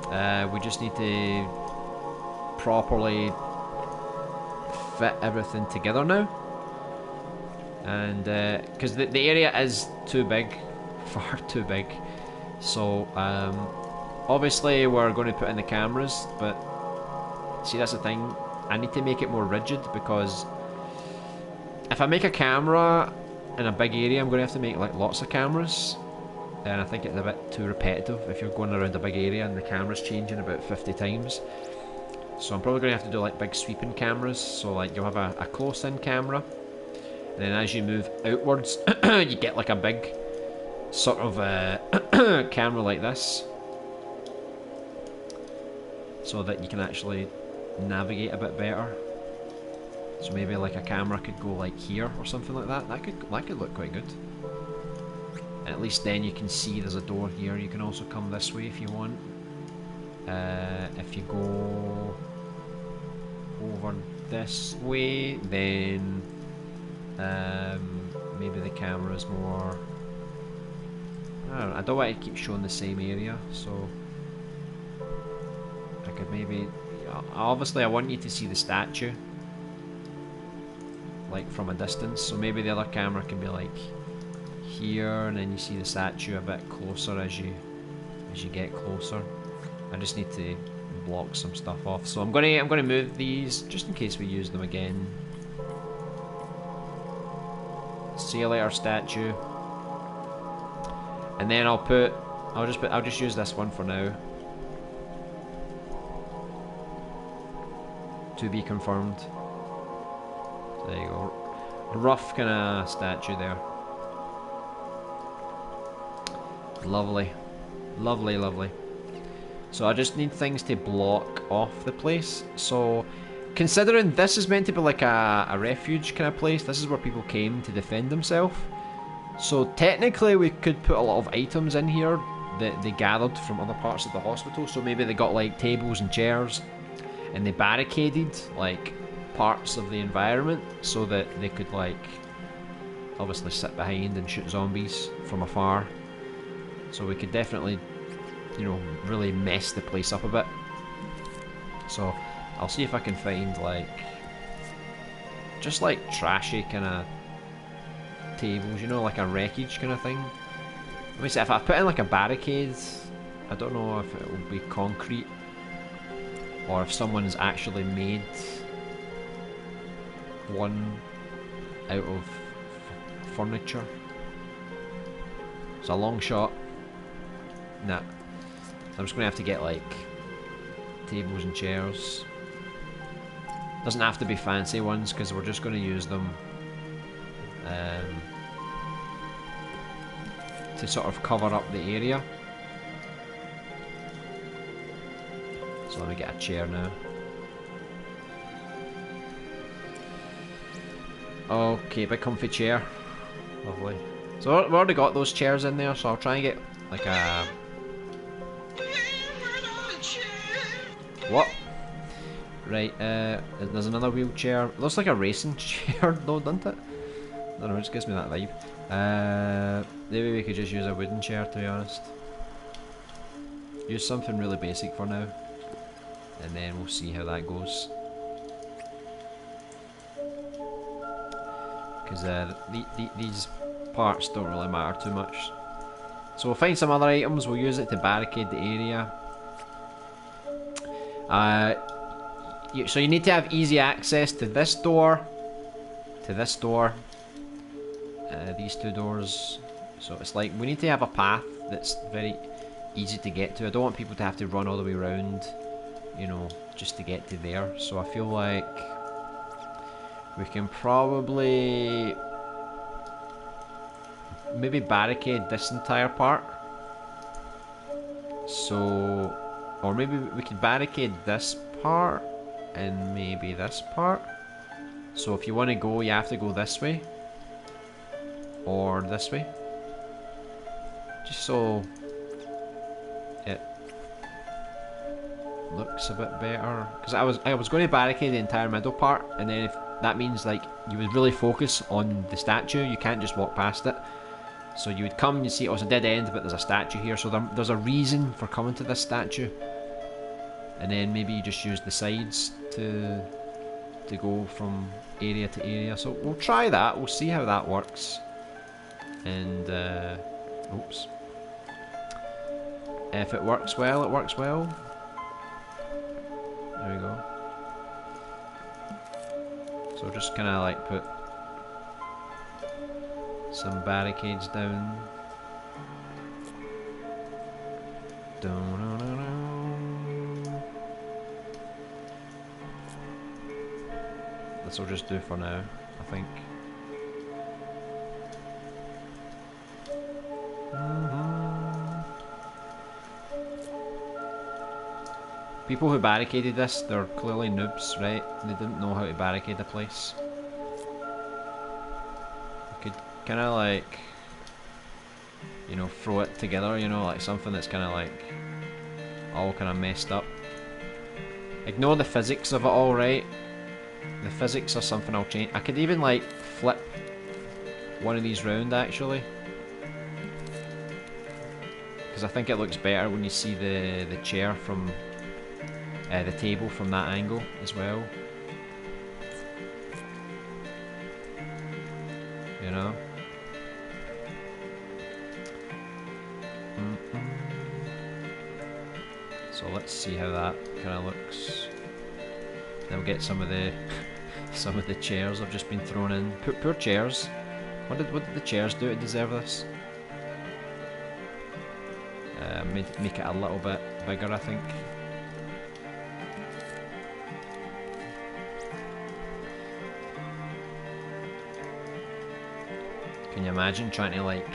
We just need to properly fit everything together now, and because the area is too big, far too big, so obviously we're going to put in the cameras, but see, that's the thing, I need to make it more rigid, because if I make a camera in a big area, I'm going to have to make like lots of cameras, and I think it's a bit too repetitive if you're going around a big area and the camera's changing about 50 times. So I'm probably going to have to do like big sweeping cameras. So like you'll have a close-in camera, and then as you move outwards, you get like a big sort of camera like this, so that you can actually navigate a bit better. So maybe like a camera could go like here or something like that. That could look quite good. And at least then you can see there's a door here. You can also come this way if you want. If you go over this way, then maybe the camera's more... I don't want to keep showing the same area, so I could maybe... Obviously I want you to see the statue like from a distance, so maybe the other camera can be like here, and then you see the statue a bit closer as you get closer. I just need to block some stuff off, so I'm gonna move these just in case we use them again. See you later, statue. And then I'll just use this one for now. To be confirmed. So there you go. A rough kind of statue there. Lovely. Lovely, lovely. So I just need things to block off the place. So considering this is meant to be like a refuge kind of place, this is where people came to defend themselves. So technically we could put a lot of items in here that they gathered from other parts of the hospital. So maybe they got like tables and chairs, and they barricaded like parts of the environment so that they could like obviously sit behind and shoot zombies from afar. So we could definitely, you know, really mess the place up a bit. So I'll see if I can find like just like trashy kind of tables, you know, like a wreckage kind of thing. Let me see, if I put in like a barricade, I don't know if it will be concrete or if someone's actually made one out of furniture. It's a long shot. Nah. I'm just going to have to get like tables and chairs. Doesn't have to be fancy ones because we're just going to use them to sort of cover up the area. So let me get a chair now. Okay, big comfy chair. Lovely. So we've already got those chairs in there, so I'll try and get like a... What? Right, there's another wheelchair. It looks like a racing chair though, doesn't it? I don't know, it just gives me that vibe. Maybe we could just use a wooden chair, to be honest. Use something really basic for now. And then we'll see how that goes. Because these parts don't really matter too much. So we'll find some other items, we'll use it to barricade the area. So you need to have easy access to this door, these two doors. So it's like, we need to have a path that's very easy to get to. I don't want people to have to run all the way around, you know, just to get to there. So I feel like we can probably maybe barricade this entire part. So, or maybe we could barricade this part and maybe this part. So if you want to go, you have to go this way or this way, just so it looks a bit better. Because I was going to barricade the entire middle part, and then if that means like you would really focus on the statue, you can't just walk past it. So you would come, you see, oh, it's a dead end, but there's a statue here, so there's a reason for coming to this statue. And then maybe you just use the sides to go from area to area. So we'll try that, we'll see how that works. And oops. If it works well, it works well. There we go. So just kinda like put some barricades down. This will just do for now, I think. People who barricaded this, they're clearly noobs, right? They didn't know how to barricade a place. You could kind of like, you know, throw it together, you know, like something that's kind of like all kind of messed up. Ignore the physics of it all, right? The physics are something I'll change. I could even like flip one of these round actually, because I think it looks better when you see the chair from the table from that angle as well. You know. So let's see how that kind of looks. Then we'll get some of the chairs I've just been thrown in. Poor chairs. What did the chairs do to deserve this? Make it a little bit bigger, I think. Can you imagine trying to like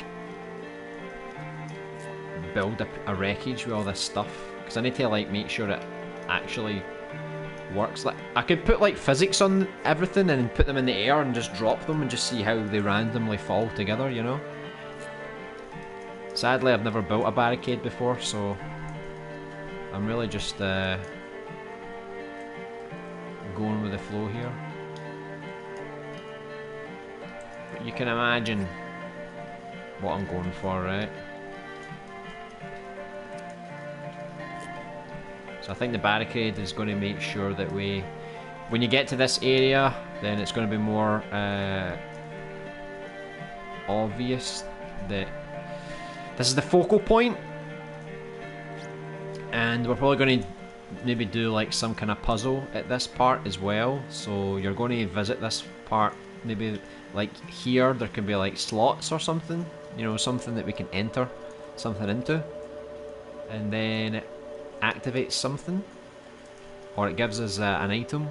build a wreckage with all this stuff? Because I need to like make sure it actually works. Like I could put like physics on everything and put them in the air and just drop them and just see how they randomly fall together, you know? Sadly, I've never built a barricade before, so I'm really just going with the flow here. But you can imagine what I'm going for, right? So I think the barricade is going to make sure that when you get to this area, then it's going to be more obvious that this is the focal point, and we're probably going to maybe do like some kind of puzzle at this part as well. So you're going to visit this part, maybe like here there can be like slots or something, you know, something that we can enter something into, and then it activates something, or it gives us an item.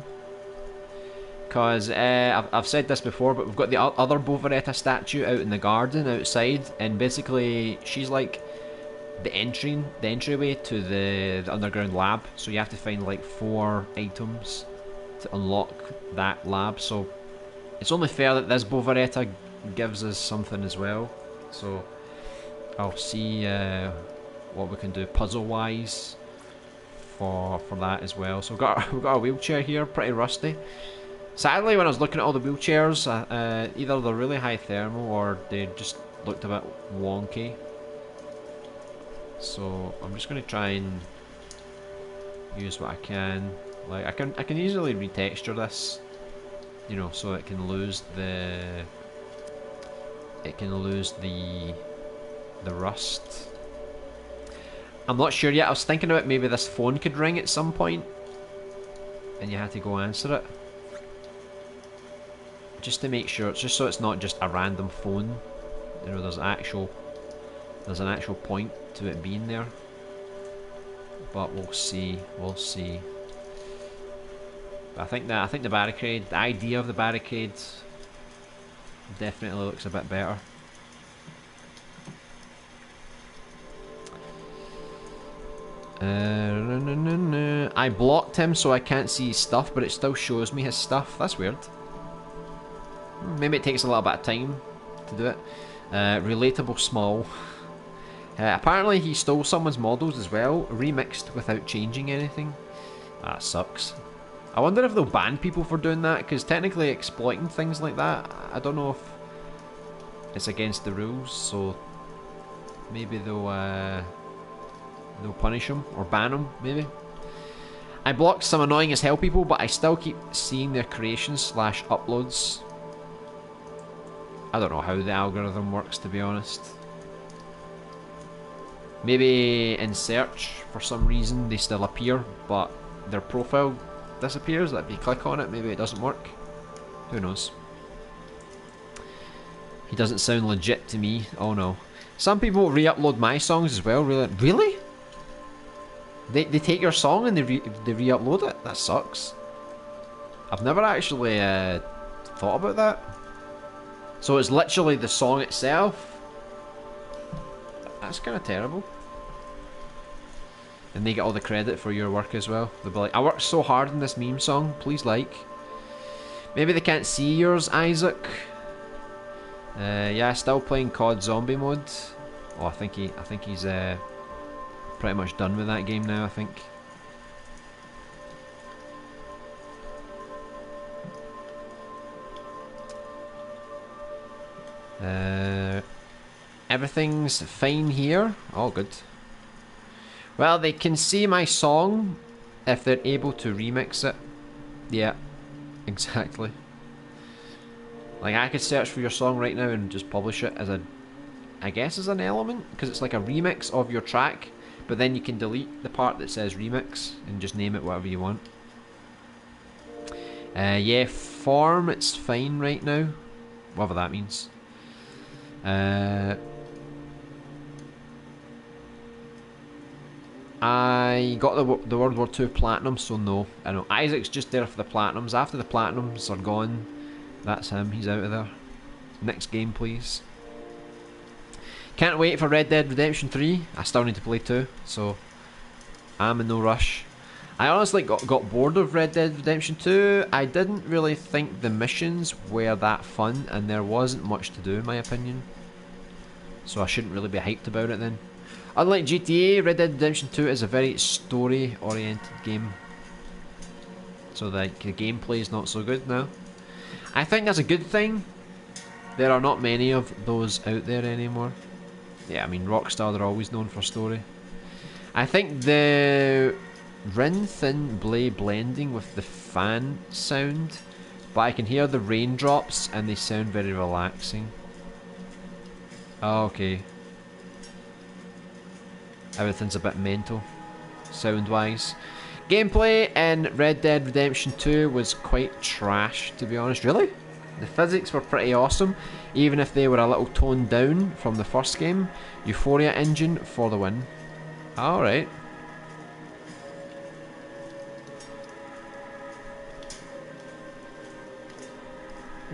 Because I've said this before, but we've got the other Bovaretta statue out in the garden outside, and basically she's like the entryway to the underground lab. So you have to find like 4 items to unlock that lab. So it's only fair that this Bovaretta gives us something as well. So I'll see what we can do puzzle wise for that as well. So we've got a wheelchair here, pretty rusty. Sadly, when I was looking at all the wheelchairs, either they're really high thermal or they just looked a bit wonky. So I'm just going to try and use what I can. Like I can easily retexture this, you know, so it can lose the rust. I'm not sure yet. I was thinking about maybe this phone could ring at some point, and you had to go answer it, just to make sure. It's just so it's not just a random phone. You know, there's an actual point to it being there. But we'll see. We'll see. But I think the barricade, the idea of the barricade, definitely looks a bit better. I blocked him so I can't see his stuff, but it still shows me his stuff. That's weird. Maybe it takes a little bit of time to do it. Relatable small. Apparently he stole someone's models as well, remixed without changing anything. That sucks. I wonder if they'll ban people for doing that, because technically exploiting things like that, I don't know if it's against the rules, so maybe they'll punish them or ban them, maybe. I blocked some annoying as hell people, but I still keep seeing their creations / uploads. I don't know how the algorithm works, to be honest. Maybe in search, for some reason, they still appear, but their profile disappears. Like if you click on it, maybe it doesn't work. Who knows? He doesn't sound legit to me. Oh no. Some people re-upload my songs as well. Really? They take your song and they re-upload it? That sucks. I've never actually thought about that. So it's literally the song itself? That's kind of terrible. And they get all the credit for your work as well. They'll be like, I worked so hard on this meme song, please like. Maybe they can't see yours, Isaac. Yeah, still playing COD Zombie mode. Oh, I think he's pretty much done with that game now, I think. Everything's fine here. All good. Well, they can see my song if they're able to remix it. Yeah, exactly. Like, I could search for your song right now and just publish it as I guess as an element, because it's like a remix of your track, but then you can delete the part that says remix and just name it whatever you want. Yeah, form, it's fine right now. Whatever that means. I got the World War II Platinum, so no. I know Isaac's just there for the Platinums. After the Platinums are gone, that's him. He's out of there. Next game, please. Can't wait for Red Dead Redemption 3. I still need to play 2, so I'm in no rush. I honestly got bored of Red Dead Redemption 2. I didn't really think the missions were that fun, and there wasn't much to do in my opinion. So I shouldn't really be hyped about it then. Unlike GTA, Red Dead Redemption 2 is a very story-oriented game. So the gameplay is not so good now. I think that's a good thing. There are not many of those out there anymore. Yeah, I mean, Rockstar, they're always known for story. I think the thin blade blending with the fan sound, but I can hear the raindrops and they sound very relaxing. Oh, okay. Everything's a bit mental, sound-wise. Gameplay in Red Dead Redemption 2 was quite trash, to be honest. Really? The physics were pretty awesome, even if they were a little toned down from the first game. Euphoria engine for the win. Alright.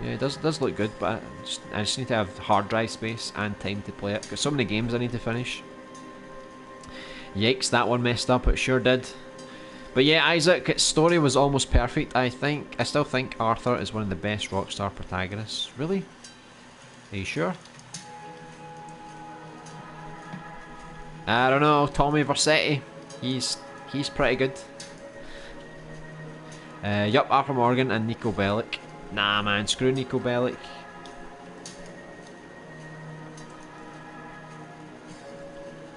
Yeah, it does look good, but I just need to have hard drive space and time to play it. Got so many games I need to finish. Yikes, that one messed up, it sure did. But yeah, Isaac, its story was almost perfect, I think. I still think Arthur is one of the best Rockstar protagonists. Really? Are you sure? I don't know, Tommy Vercetti. He He's pretty good. Yup, Arthur Morgan and Nico Bellic. Nah, man, screw Nico Bellic.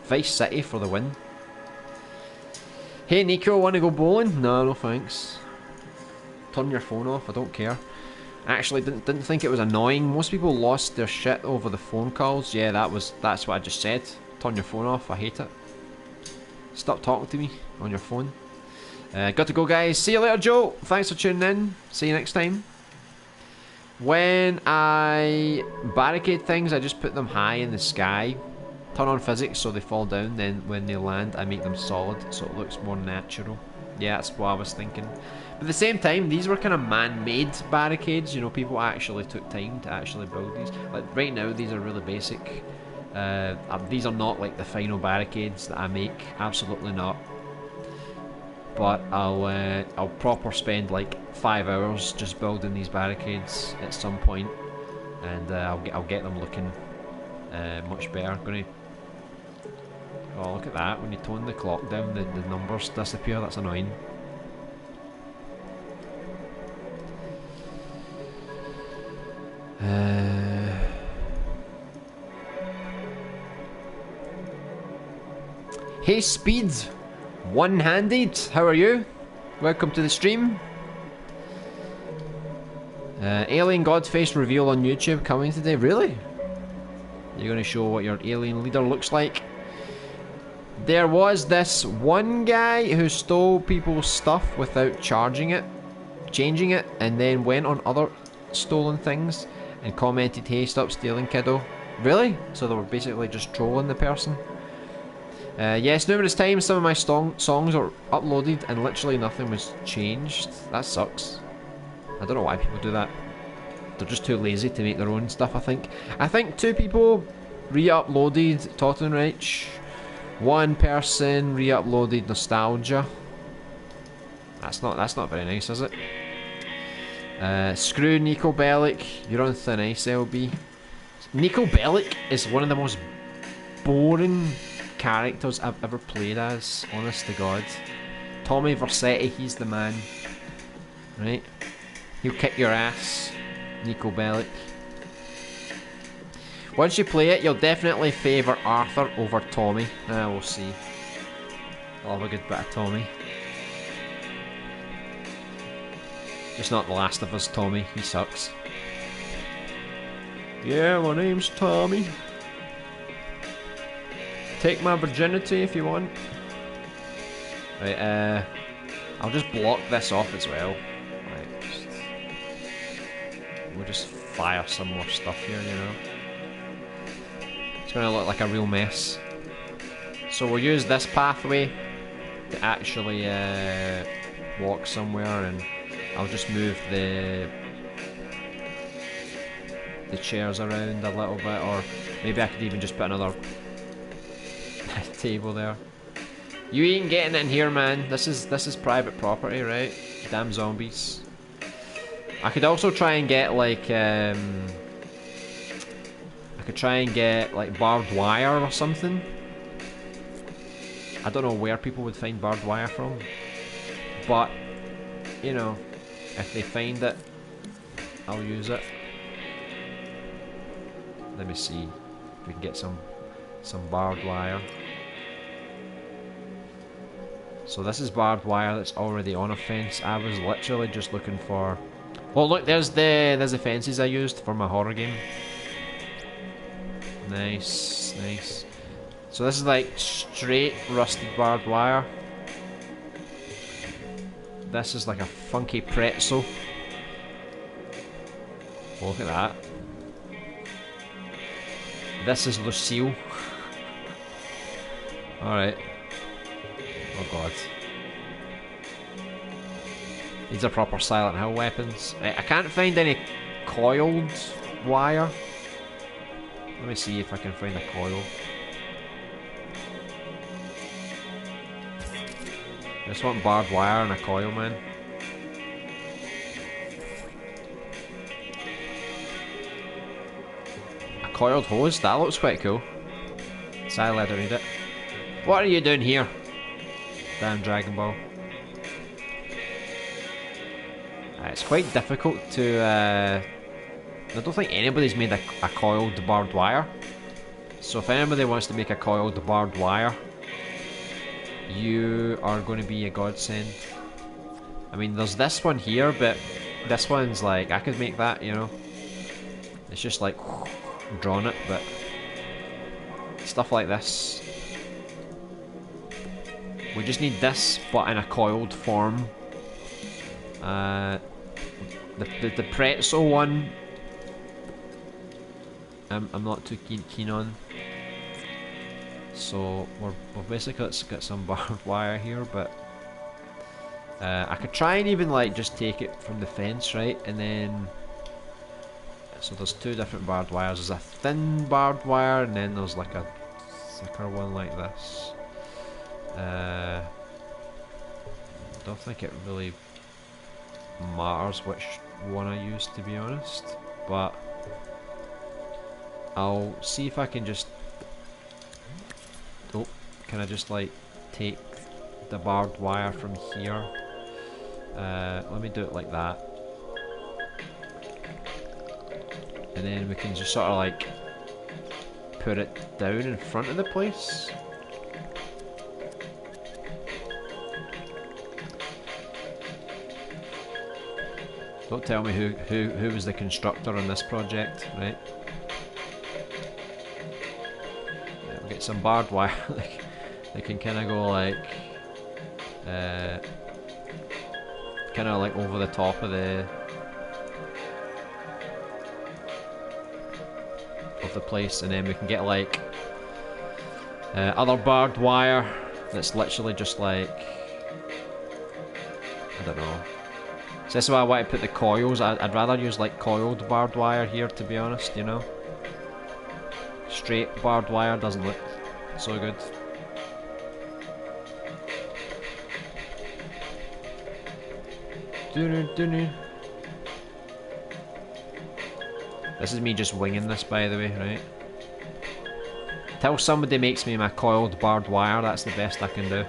Vice City for the win. Hey Nico, wanna go bowling? No, no thanks. Turn your phone off, I don't care. Actually, didn't think it was annoying. Most people lost their shit over the phone calls. Yeah, that's what I just said. Turn your phone off, I hate it. Stop talking to me on your phone. Got to go, guys. See you later, Joe. Thanks for tuning in. See you next time. When I barricade things, I just put them high in the sky. Turn on physics so they fall down. Then when they land, I make them solid so it looks more natural. Yeah, that's what I was thinking. But at the same time, these were kind of man-made barricades. You know, people actually took time to actually build these. Like right now, these are really basic. These are not like the final barricades that I make. Absolutely not. But I'll proper spend like 5 hours just building these barricades at some point, and I'll get them looking much better. Oh, look at that! When you tone the clock down, the numbers disappear. That's annoying. Hey Speed, one-handed, how are you? Welcome to the stream. Alien Godface reveal on YouTube coming today. Really? You're going to show what your alien leader looks like? There was this one guy who stole people's stuff without changing it, and then went on other stolen things and commented, "Hey, stop stealing, kiddo." Really? So they were basically just trolling the person. Yes, numerous times some of my songs are uploaded and literally nothing was changed. That sucks. I don't know why people do that. They're just too lazy to make their own stuff, I think. I think 2 people re-uploaded Tottenreich. 1 person re-uploaded Nostalgia. That's not very nice, is it? Screw Nico Bellic. You're on thin ice, LB. Nico Bellic is one of the most boring characters I've ever played as, honest to God. Tommy Vercetti, he's the man. Right? He'll kick your ass, Nico Bellic. Once you play it, you'll definitely favour Arthur over Tommy. We'll see. I'll have a good bit of Tommy. Just not The Last of Us Tommy, he sucks. Yeah, my name's Tommy. Take my virginity if you want. Right, I'll just block this off as well. Right, we'll just fire some more stuff here, you know. It's gonna look like a real mess. So we'll use this pathway to actually walk somewhere, and I'll just move the chairs around a little bit, or maybe I could even just put another table there. You ain't getting in here, man. This is private property, right? Damn zombies. I could also try and get like barbed wire or something. I don't know where people would find barbed wire from, but you know, if they find it, I'll use it. Let me see if we can get some barbed wire. So this is barbed wire that's already on a fence. I was literally just looking for... Well, look, there's the fences I used for my horror game. Nice, nice. So this is like straight rusted barbed wire. This is like a funky pretzel. Oh, look at that. This is Lucille. Alright. Oh god. These are proper Silent Hill weapons. I can't find any coiled wire. Let me see if I can find a coil. I just want barbed wire and a coil, man. A coiled hose? That looks quite cool. Sadly, I don't need it. What are you doing here? Damn Dragon Ball. It's quite difficult to... I don't think anybody's made a coiled barbed wire. So if anybody wants to make a coiled barbed wire, you are going to be a godsend. I mean, there's this one here, but this one's like, I could make that, you know. It's just like, drawn it, but stuff like this. We just need this, but in a coiled form. The pretzel one, I'm not too keen on. So we're basically, let's get some barbed wire here, but I could try and even like just take it from the fence, right? And then, so there's two different barbed wires. There's a thin barbed wire, and then there's like a thicker one like this. I don't think it really matters which one I use, to be honest, but I'll see if I can just... Oh, can I just like take the barbed wire from here? Let me do it like that, and then we can just sort of like put it down in front of the place. Don't tell me who was the constructor on this project, right? Yeah, we'll get some barbed wire. They can kind of go like, kind of like over the top of the place, and then we can get like other barbed wire that's literally just like, I don't know. So that's why I want to put the coils. I'd rather use like coiled barbed wire here, to be honest, you know. Straight barbed wire doesn't look so good. This is me just winging this, by the way, right? Till somebody makes me my coiled barbed wire, that's the best I can do.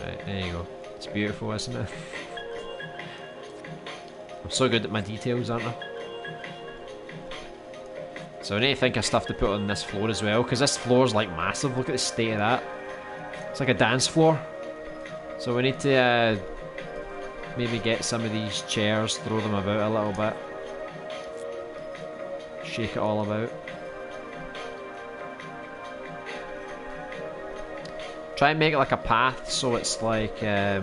Right, there you go. It's beautiful, isn't it? I'm so good at my details, aren't I? So I need to think of stuff to put on this floor as well, because this floor's like massive. Look at the state of that. It's like a dance floor. So we need to maybe get some of these chairs, throw them about a little bit. Shake it all about. Try and make it like a path, so it's like we've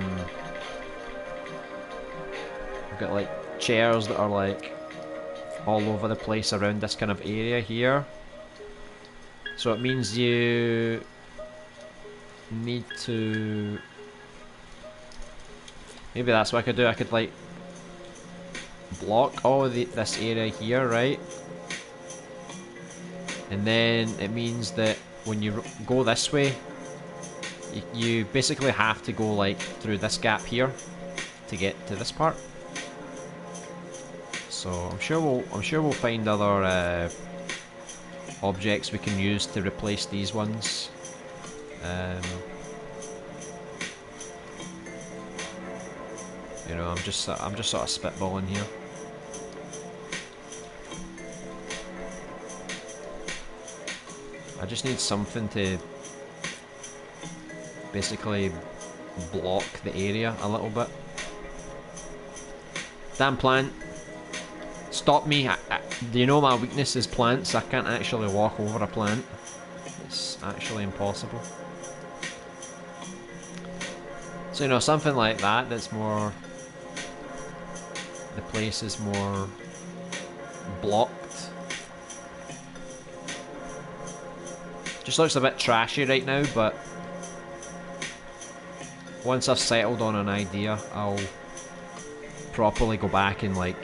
got like chairs that are like all over the place around this kind of area here. So it means you need to, maybe that's what I could do. I could like block all of this area here, right? And then it means that when you go this way, you basically have to go like through this gap here to get to this part. So I'm sure we'll find other objects we can use to replace these ones. You know, I'm just sort of spitballing here. I just need something to basically block the area a little bit. Damn plant! Stop me! Do you know my weakness is plants? I can't actually walk over a plant. It's actually impossible. So, you know, something like that that's more... the place is more blocked. Just looks a bit trashy right now, but once I've settled on an idea, I'll properly go back and like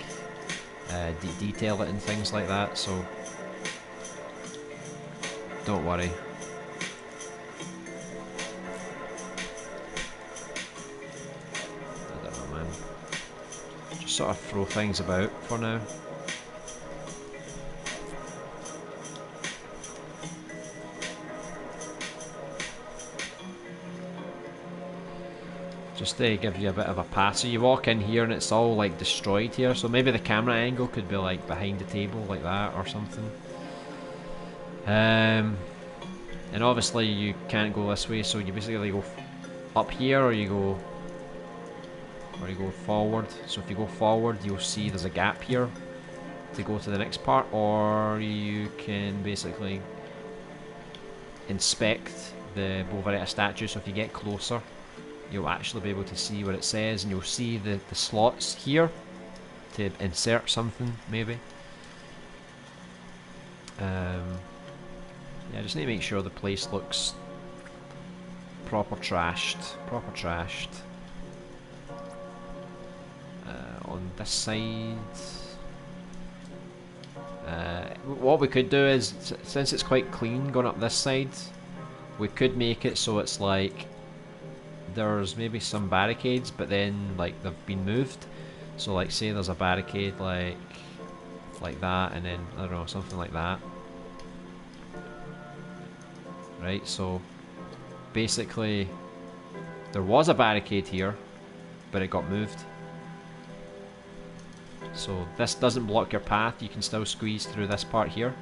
detail it and things like that, so don't worry. I don't know, man. Just sort of throw things about for now. just to give you a bit of a pass. So you walk in here and it's all like destroyed here, so maybe the camera angle could be like behind the table like that or something. And obviously you can't go this way, so you basically go up here or you go forward. So if you go forward, you'll see there's a gap here to go to the next part, or you can basically inspect the Bovaretta statue. So if you get closer, you'll actually be able to see what it says, and you'll see the slots here to insert something, maybe. Yeah, just need to make sure the place looks proper trashed. On this side, what we could do is, since it's quite clean going up this side, we could make it so it's like there's maybe some barricades, but then like they've been moved. So like say there's a barricade like that, and then I don't know, something like that. Right, so basically there was a barricade here, but it got moved. So this doesn't block your path, you can still squeeze through this part here.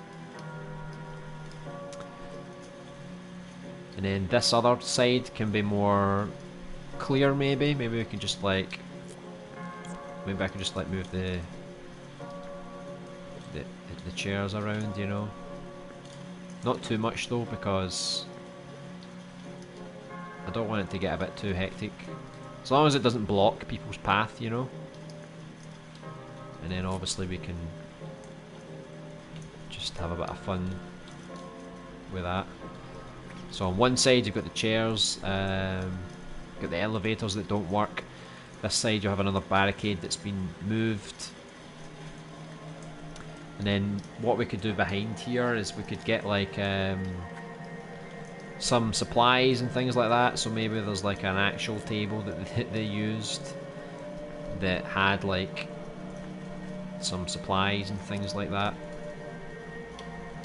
And then this other side can be more clear, maybe. Maybe we can just like, maybe I can just like move the chairs around, you know. Not too much though, because I don't want it to get a bit too hectic. As long as it doesn't block people's path, you know. And then obviously we can just have a bit of fun with that. So on one side you've got the chairs, got the elevators that don't work. This side you have another barricade that's been moved. And then what we could do behind here is we could get like some supplies and things like that. So maybe there's like an actual table that they used that had like some supplies and things like that.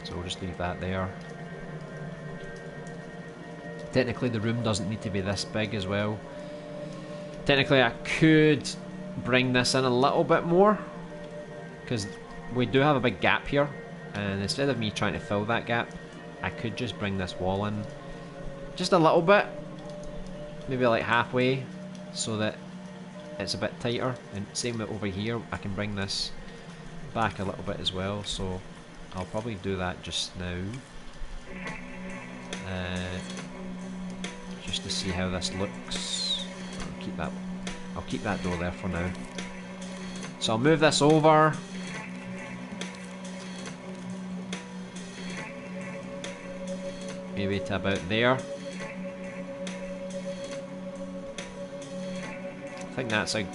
So we'll just leave that there. Technically the room doesn't need to be this big as well. Technically I could bring this in a little bit more, because we do have a big gap here, and instead of me trying to fill that gap, I could just bring this wall in just a little bit, maybe like halfway, so that it's a bit tighter. And same with over here, I can bring this back a little bit as well, so I'll probably do that just now, just to see how this looks. I'll keep that door there for now. So I'll move this over. Maybe to about there. I think that's a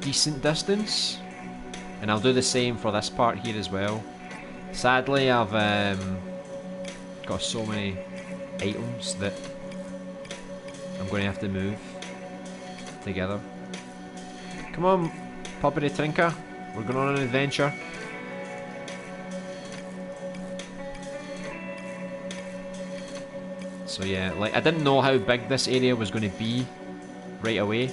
decent distance. And I'll do the same for this part here as well. Sadly, I've got so many items that I'm going to have to move together. Come on, Puppety Trinka. We're going on an adventure. So yeah, like I didn't know how big this area was going to be right away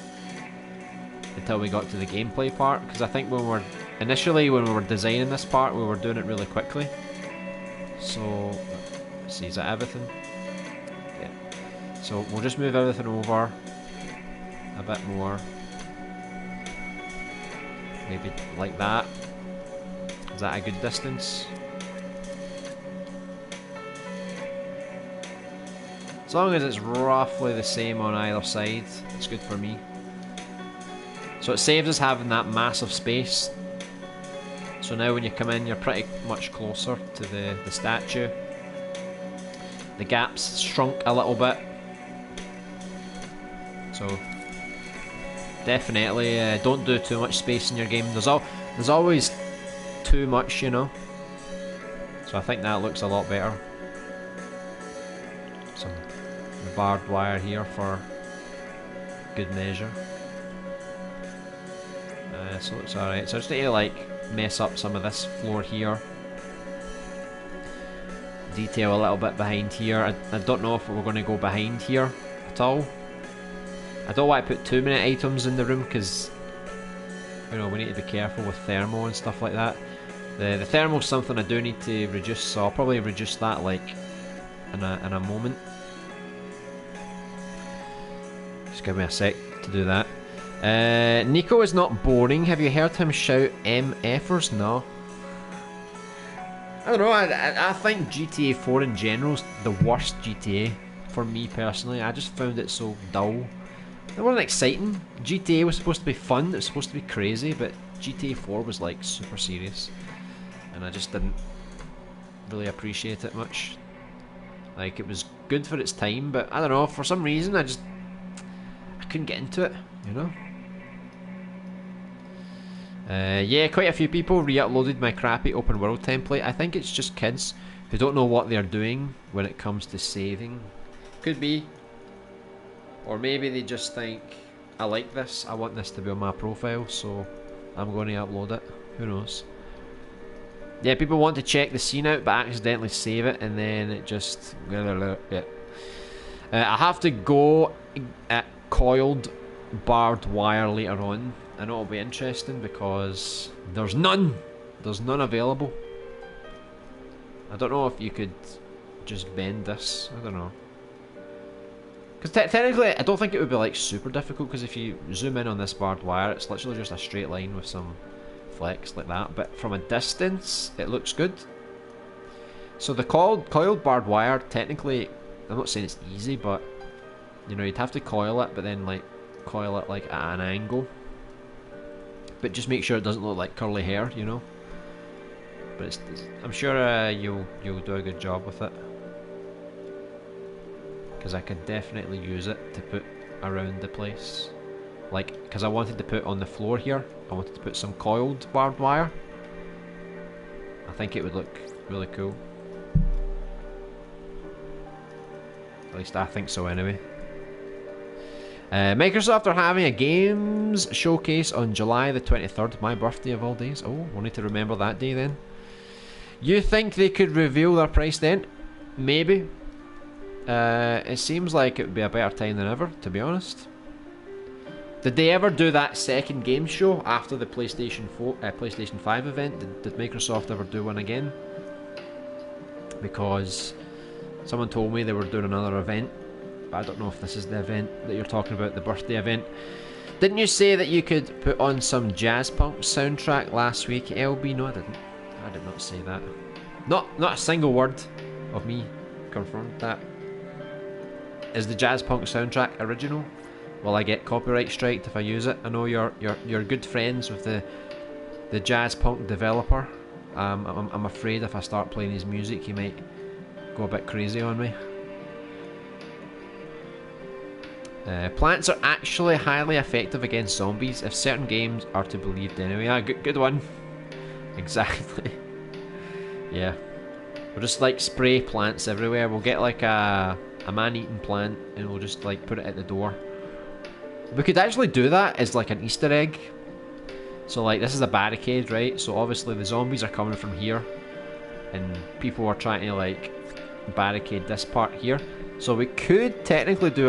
until we got to the gameplay part, because I think when we were designing this part, we were doing it really quickly. So let's see, is that everything? Yeah. So we'll just move everything over a bit more, maybe like that. Is that a good distance? As long as it's roughly the same on either side, it's good for me. So it saves us having that massive space. So now when you come in, you're pretty much closer to the statue. The gap's shrunk a little bit. So definitely don't do too much space in your game. There's always too much, you know. So I think that looks a lot better. Some barbed wire here for good measure. So it's alright. So I just need to like mess up some of this floor here. Detail a little bit behind here. I don't know if we're going to go behind here at all. I don't want to put too many items in the room because, you know, we need to be careful with thermal and stuff like that. The thermal's something I do need to reduce, so I'll probably reduce that like in a moment. Just give me a sec to do that. Nico is not boring. Have you heard him shout MFers? No. I don't know, I think GTA 4 in general is the worst GTA for me personally. I just found it so dull. It wasn't exciting. GTA was supposed to be fun, it was supposed to be crazy, but GTA 4 was like super serious. And I just didn't really appreciate it much. Like, it was good for its time, but I don't know, for some reason I couldn't get into it, you know? Yeah, quite a few people re-uploaded my crappy open world template. I think it's just kids who don't know what they're doing when it comes to saving. Could be. Or maybe they just think, I like this, I want this to be on my profile, so I'm going to upload it. Who knows? Yeah, people want to check the scene out but accidentally save it and then it just... Yeah. I have to go at coiled barbed wire later on. I know it'll be interesting because there's none available. I don't know if you could just bend this. I don't know. Because technically, I don't think it would be like super difficult, because if you zoom in on this barbed wire, it's literally just a straight line with some flex like that. But from a distance, it looks good. So the coiled barbed wire, technically, I'm not saying it's easy, but you know, you'd have to coil it, but then like coil it like at an angle. But just make sure it doesn't look like curly hair, you know. But I'm sure you'll do a good job with it, because I could definitely use it to put around the place. Like, because I wanted to put on the floor here, I wanted to put some coiled barbed wire. I think it would look really cool. At least I think so anyway. Microsoft are having a games showcase on July the 23rd, my birthday of all days. Oh, we'll need to remember that day then. You think they could reveal their price then? Maybe. It seems like it would be a better time than ever, to be honest. Did they ever do that second game show after the PlayStation 5 event? Did Microsoft ever do one again? Because someone told me they were doing another event. I don't know if this is the event that you're talking about, the birthday event. Didn't you say that you could put on some jazz punk soundtrack last week, LB? No, I didn't. I did not say that. Not a single word of me confirmed that. Is the jazz punk soundtrack original? Will I get copyright striked if I use it? I know you're good friends with the jazz punk developer. I'm afraid if I start playing his music, he might go a bit crazy on me. Plants are actually highly effective against zombies if certain games are to be believed anyway. Ah, good one. Exactly. Yeah. We'll just like spray plants everywhere. We'll get like a man-eating plant and we'll just like put it at the door. We could actually do that as like an Easter egg. So like this is a barricade, right? So obviously the zombies are coming from here and people are trying to like barricade this part here. So we could technically do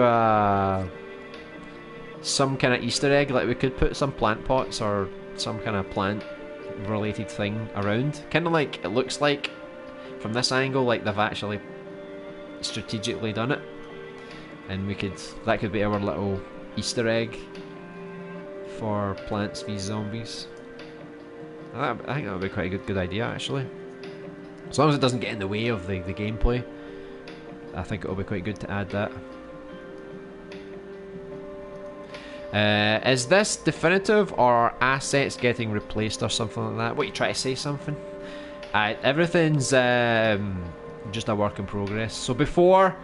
some kind of Easter egg, like we could put some plant pots or some kind of plant related thing around. Kind of like, it looks like from this angle like they've actually strategically done it. And that could be our little Easter egg for Plants vs Zombies. I think that would be quite a good idea actually. As long as it doesn't get in the way of the gameplay. I think it'll be quite good to add that. Is this definitive or are assets getting replaced or something like that? What, you try to say something? Everything's just a work in progress. So before,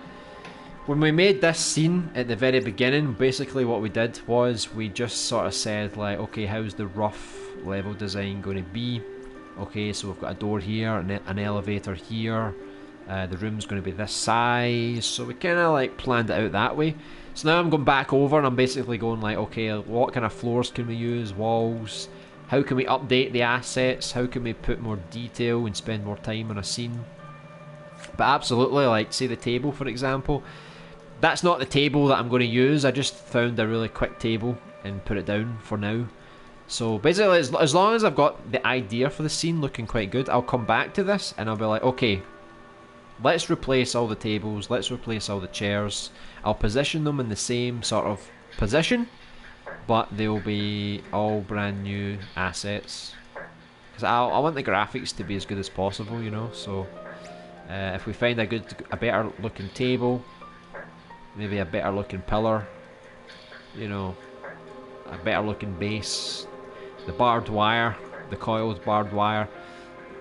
when we made this scene at the very beginning, basically what we did was we just sort of said like, okay, how's the rough level design going to be? Okay, so we've got a door here, an elevator here. The room's going to be this size, so we kind of like planned it out that way. So now I'm going back over and I'm basically going like, okay, what kind of floors can we use, walls, how can we update the assets, how can we put more detail and spend more time on a scene. But absolutely, like say the table for example, That's not the table that I'm going to use. I just found a really quick table and put it down for now. So basically, as long as I've got the idea for the scene looking quite good, I'll come back to this and I'll be like, okay, let's replace all the tables, let's replace all the chairs. I'll position them in the same sort of position, but they'll be all brand new assets. Because I want the graphics to be as good as possible, you know. So if we find a better looking table, maybe a better looking pillar, you know, a better looking base, the barbed wire, the coiled barbed wire,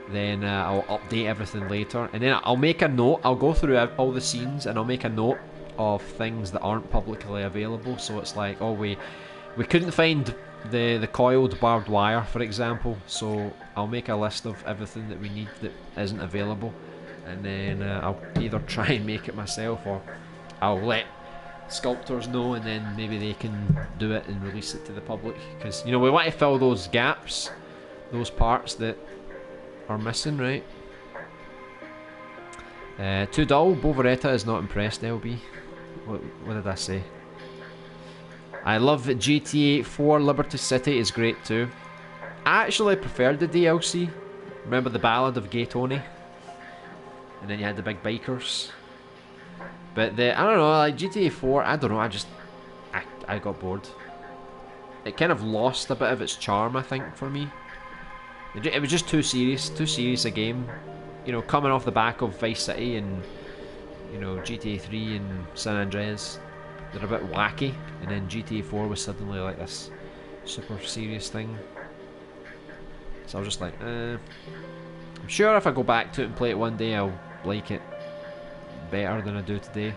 then I'll update everything later. And then I'll make a note, I'll go through all the scenes and I'll make a note of things that aren't publicly available. So it's like, oh, we couldn't find the coiled barbed wire, for example, so I'll make a list of everything that we need that isn't available, and then I'll either try and make it myself, or I'll let sculptors know, and then maybe they can do it and release it to the public, because, you know, we want to fill those gaps, those parts that are missing, right? Too dull. Boveretta is not impressed, LB. What did I say? I love GTA 4. Liberty City is great too. I actually preferred the DLC. Remember the Ballad of Gay Tony? And then you had the big bikers. But I don't know, like GTA 4, I don't know, I got bored. It kind of lost a bit of its charm, I think, for me. It was just too serious a game. You know, coming off the back of Vice City and, you know, GTA 3 and San Andreas. They're a bit wacky, and then GTA 4 was suddenly like this super serious thing. So I was just like, I'm sure if I go back to it and play it one day, I'll like it better than I do today.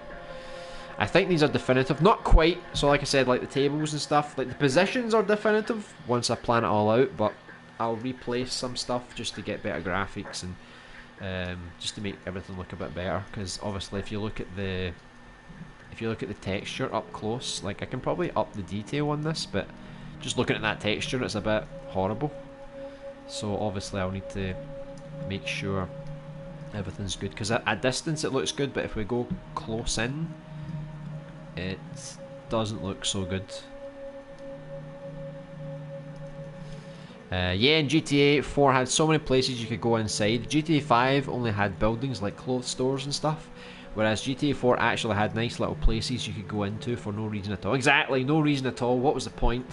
I think these are definitive, not quite. So like I said, like the tables and stuff, like the positions are definitive once I plan it all out, but I'll replace some stuff just to get better graphics and just to make everything look a bit better. Because obviously, if you look at the texture up close, like I can probably up the detail on this, but just looking at that texture, it's a bit horrible. So obviously I'll need to make sure everything's good, because at distance it looks good, but if we go close in, it doesn't look so good. Yeah, and GTA 4 had so many places you could go inside. GTA 5 only had buildings like clothes stores and stuff, whereas GTA 4 actually had nice little places you could go into for no reason at all. Exactly, no reason at all. What was the point?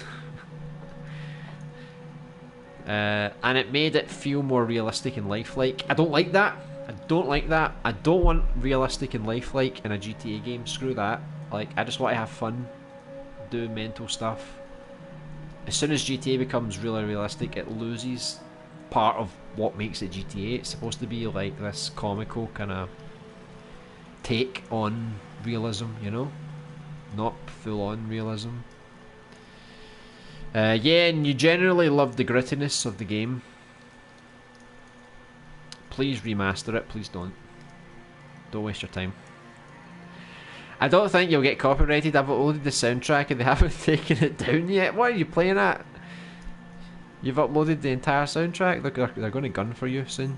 And it made it feel more realistic and lifelike. I don't like that. I don't like that. I don't want realistic and lifelike in a GTA game. Screw that. Like, I just want to have fun, do mental stuff. As soon as GTA becomes really realistic, it loses part of what makes it GTA. It's supposed to be like this comical kind of take on realism, you know? Not full-on realism. Yeah, and you generally love the grittiness of the game. Please remaster it, please don't. Don't waste your time. I don't think you'll get copyrighted. I've uploaded the soundtrack and they haven't taken it down yet. What are you playing at? You've uploaded the entire soundtrack? They're going to gun for you soon.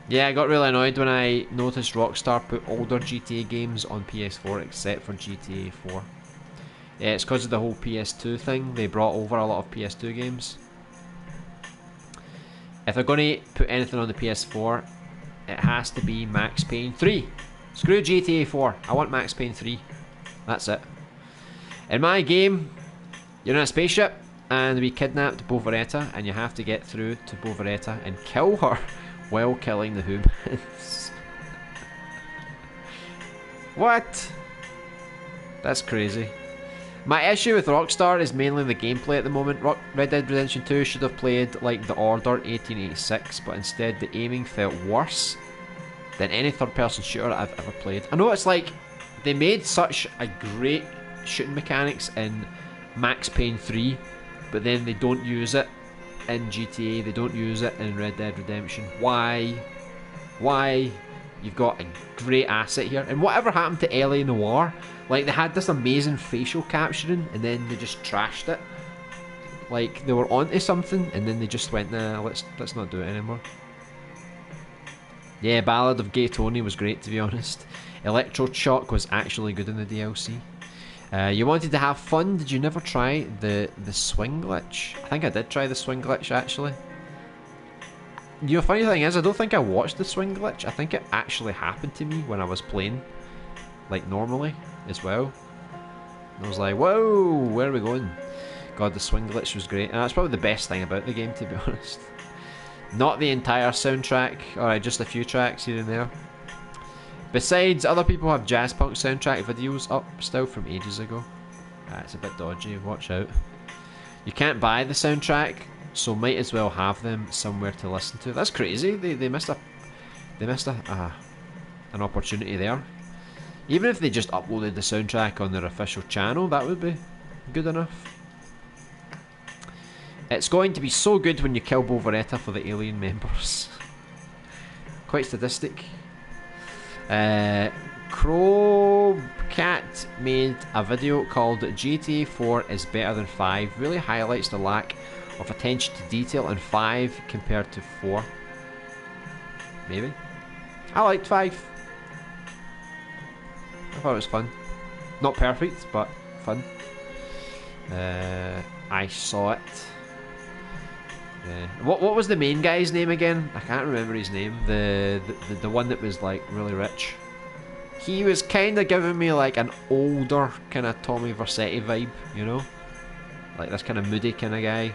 Yeah, I got really annoyed when I noticed Rockstar put older GTA games on PS4 except for GTA 4. Yeah, it's because of the whole PS2 thing. They brought over a lot of PS2 games. If they're going to put anything on the PS4, it has to be Max Payne 3. Screw GTA 4. I want Max Payne 3. That's it. In my game, you're in a spaceship and we kidnapped Boveretta, and you have to get through to Boveretta and kill her while killing the humans. What? That's crazy. My issue with Rockstar is mainly the gameplay at the moment. Red Dead Redemption 2 should have played like The Order 1886, but instead the aiming felt worse than any third-person shooter I've ever played. I know it's like they made such a great shooting mechanics in Max Payne 3, but then they don't use it in GTA, they don't use it in Red Dead Redemption. Why? Why? You've got a great asset here. And whatever happened to LA Noire? Like, they had this amazing facial capturing and then they just trashed it. Like, they were onto something and then they just went, nah, let's not do it anymore. Yeah, Ballad of Gay Tony was great, to be honest. Electroshock was actually good in the DLC. You wanted to have fun. Did you never try the swing glitch? I think I did try the swing glitch actually. You know, funny thing is, I don't think I watched the swing glitch. I think it actually happened to me when I was playing, like normally as well. And I was like, whoa, where are we going? God, the swing glitch was great, and that's probably the best thing about the game, to be honest. Not the entire soundtrack, alright, just a few tracks here and there. Besides, other people have jazz punk soundtrack videos up still from ages ago. It's a bit dodgy, watch out. You can't buy the soundtrack, so might as well have them somewhere to listen to. That's crazy. They missed an opportunity there. Even if they just uploaded the soundtrack on their official channel, that would be good enough. It's going to be so good when you kill Boveretta for the alien members. Quite sadistic. Crowcat made a video called GTA 4 is better than 5. Really highlights the lack of attention to detail in 5 compared to 4. Maybe. I liked 5. I thought it was fun. Not perfect, but fun. I saw it. What was the main guy's name again? I can't remember his name. The one that was like really rich. He was kind of giving me like an older kind of Tommy Vercetti vibe, you know, like this kind of moody kind of guy.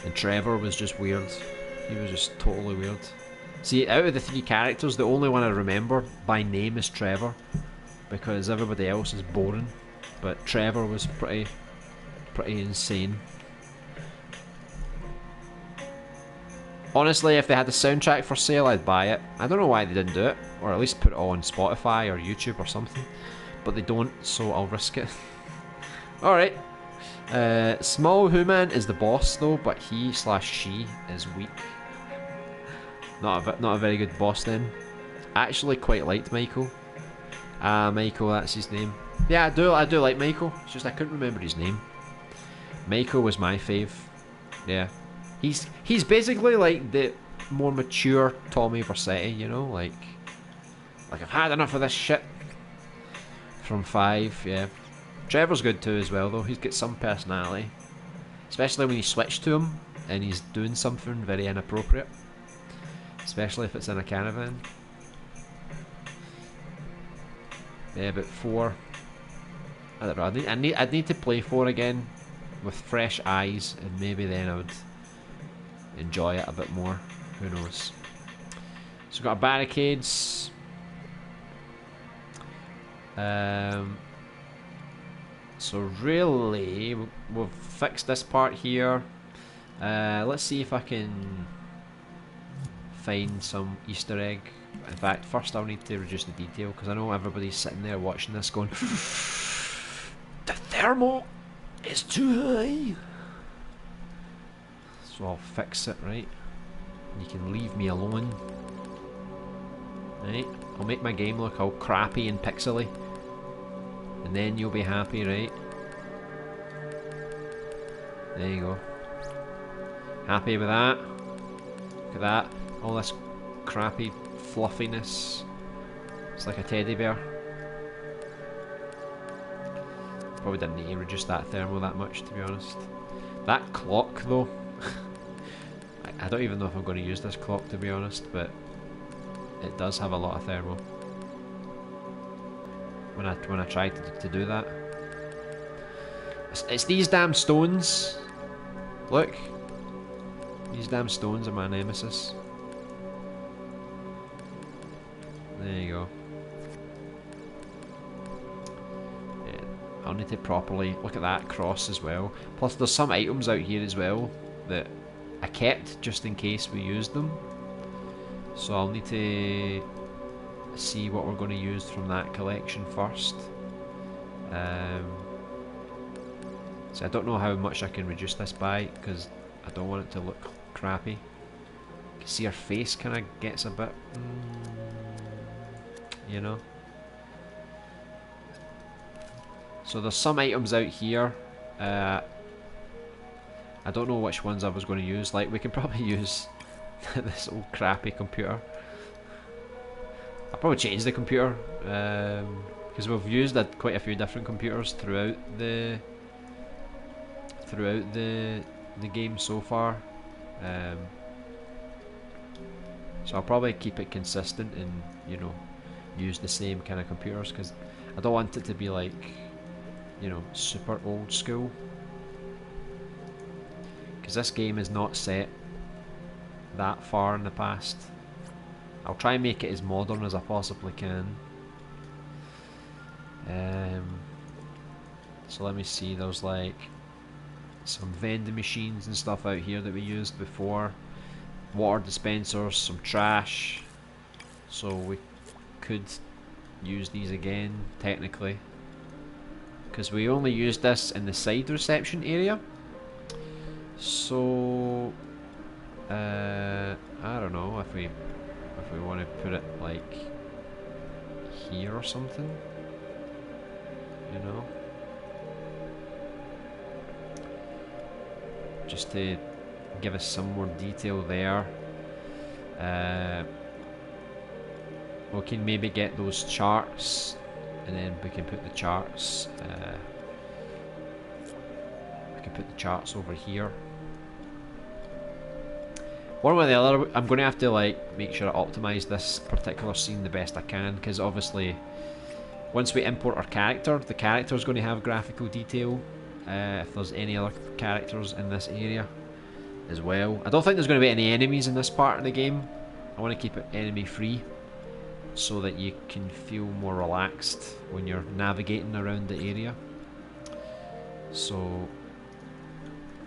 And Trevor was just weird. He was just totally weird. See, out of the 3 characters, the only one I remember by name is Trevor, because everybody else is boring. But Trevor was pretty insane. Honestly, if they had the soundtrack for sale, I'd buy it. I don't know why they didn't do it, or at least put it on Spotify or YouTube or something. But they don't, so I'll risk it. Alright. Small Human is the boss though, but he/she is weak. Not a very good boss then. I actually quite liked Michael. Michael, that's his name. Yeah, I do like Michael. It's just I couldn't remember his name. Michael was my fave. Yeah. He's basically like the more mature Tommy Vercetti, you know, like I've had enough of this shit. From 5, yeah. Trevor's good too as well though, he's got some personality. Especially when you switch to him and he's doing something very inappropriate. Especially if it's in a caravan. Yeah, but 4, I don't know, I'd need to play 4 again with fresh eyes, and maybe then I would enjoy it a bit more. Who knows? So we've got our barricades. So really, we've fixed this part here. Let's see if I can find some Easter egg. In fact, first I'll need to reduce the detail, because I know everybody's sitting there watching this going, the thermal is too high. So I'll fix it, right? You can leave me alone. Right? I'll make my game look all crappy and pixely. And then you'll be happy, right? There you go. Happy with that? Look at that. All this crappy fluffiness. It's like a teddy bear. Probably didn't need to reduce that thermal that much, to be honest. That clock though, I don't even know if I'm going to use this clock, to be honest, but it does have a lot of thermal when I try to do that. It's these damn stones. Look, these damn stones are my nemesis. There you go. I'll need to properly look at that cross as well. Plus there's some items out here as well that I kept just in case we used them. So I'll need to see what we're going to use from that collection first. So I don't know how much I can reduce this by, because I don't want it to look crappy. You can see her face kind of gets a bit, you know. So there's some items out here. I don't know which ones I was going to use. Like, we can probably use this old crappy computer. I'll probably change the computer, because we've used quite a few different computers throughout the game so far. So I'll probably keep it consistent and, you know, use the same kind of computers, because I don't want it to be like, you know, super old school, because this game is not set that far in the past. I'll try and make it as modern as I possibly can. So let me see, there's like some vending machines and stuff out here that we used before, water dispensers, some trash, so we could use these again technically, because we only used this in the side reception area. So I don't know if we want to put it like here or something, you know, just to give us some more detail there. We can maybe get those charts, and then we can put the charts. We can put the charts over here. One way or the other, I'm going to have to like make sure I optimise this particular scene the best I can, because obviously once we import our character, the character is going to have graphical detail. If there's any other characters in this area as well. I don't think there's going to be any enemies in this part of the game. I want to keep it enemy free, so that you can feel more relaxed when you're navigating around the area. So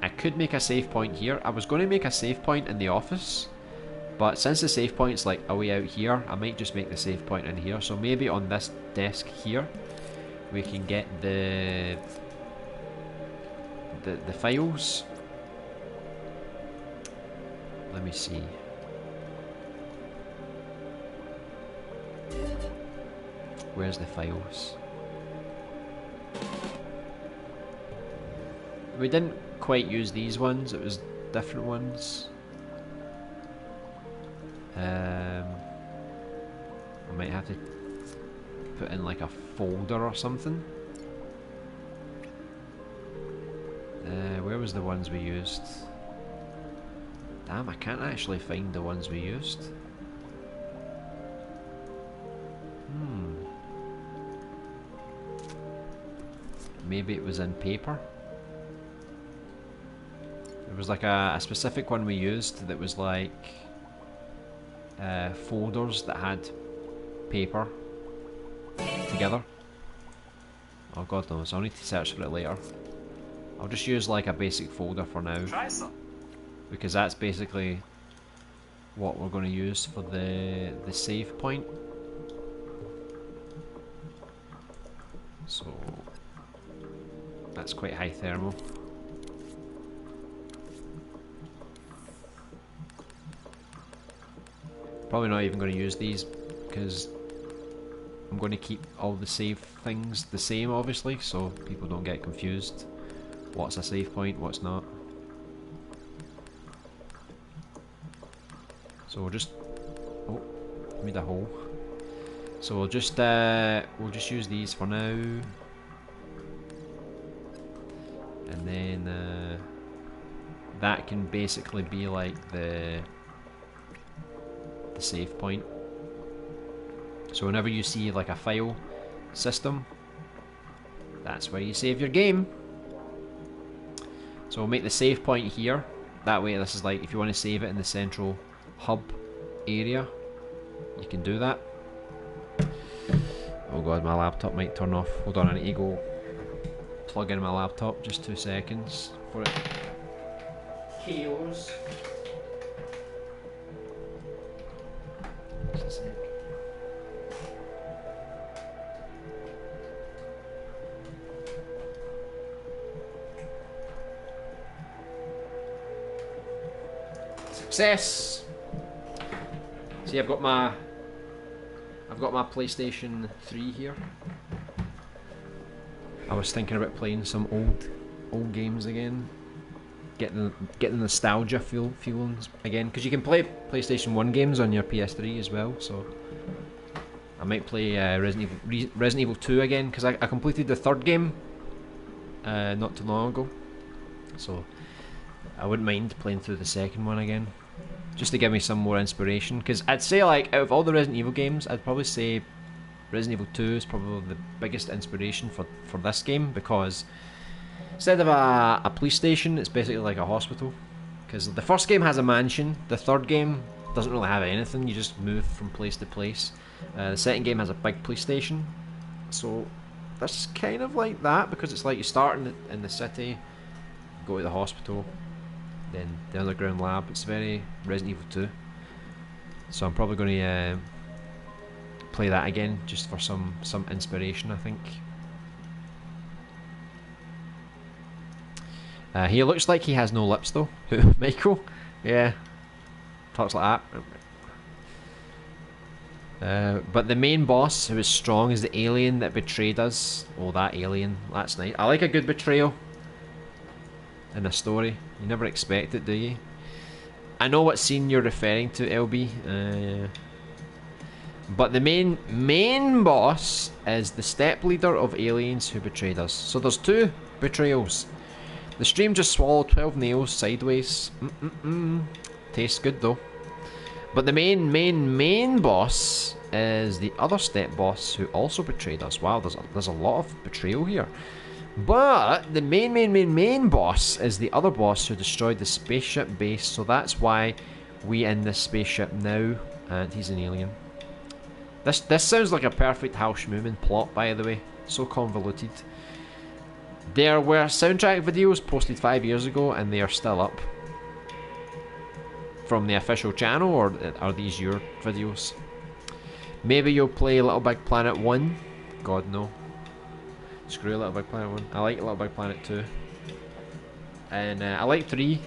I could make a save point here. I was going to make a save point in the office, but since the save point's like away out here, I might just make the save point in here. So maybe on this desk here we can get the files. Let me see. Where's the files? We didn't quite use these ones, it was different ones. I might have to put in like a folder or something. Where was the ones we used? Damn, I can't actually find the ones we used. Maybe it was in paper. There was like a specific one we used that was like folders that had paper together. Oh god knows, I'll need to search for it later. I'll just use like a basic folder for now, because that's basically what we're going to use for the save point. So that's quite high thermal. Probably not even going to use these, because I'm going to keep all the save things the same, obviously, so people don't get confused. What's a save point, what's not. So we'll just... oh, made a hole. So we'll just use these for now. And then that can basically be like the save point. So whenever you see like a file system, that's where you save your game. So we'll make the save point here. That way, this is like if you want to save it in the central hub area, you can do that. Oh god, my laptop might turn off. Hold on, I need to go plug in my laptop. Just 2 seconds for it. Chaos. Just a sec. Success. See, I've got my PlayStation 3 here. I was thinking about playing some old games again, get the nostalgia feelings again, because you can play PlayStation 1 games on your PS3 as well. So I might play Resident Evil 2 again, because I completed the third game not too long ago, so I wouldn't mind playing through the second one again, just to give me some more inspiration. Because I'd say, like, out of all the Resident Evil games, I'd probably say Resident Evil 2 is probably the biggest inspiration for this game, because instead of a police station, it's basically like a hospital. Because the first game has a mansion, the third game doesn't really have anything, you just move from place to place. The second game has a big police station, so this is kind of like that, because it's like you start in the city, go to the hospital, then the underground lab. It's very Resident Evil 2, so I'm probably going to play that again just for some inspiration, I think. He looks like he has no lips though. Michael? Yeah. Talks like that. But the main boss, who is strong, is the alien that betrayed us. Oh, that alien. That's nice. I like a good betrayal in a story. You never expect it, do you? I know what scene you're referring to, LB. But the main boss is the step leader of aliens who betrayed us. So there's two betrayals. The stream just swallowed 12 nails sideways. Tastes good though. But the main boss is the other step boss who also betrayed us. Wow, there's a lot of betrayal here. But the main boss is the other boss who destroyed the spaceship base. So that's why we in this spaceship now, and he's an alien. This sounds like a perfect Hal Schmuman plot, by the way. So convoluted. There were soundtrack videos posted 5 years ago, and they are still up. From the official channel, or are these your videos? Maybe you'll play Little Big Planet 1? God, no. Screw Little Big Planet 1. I like Little Big Planet 2. And I like 3.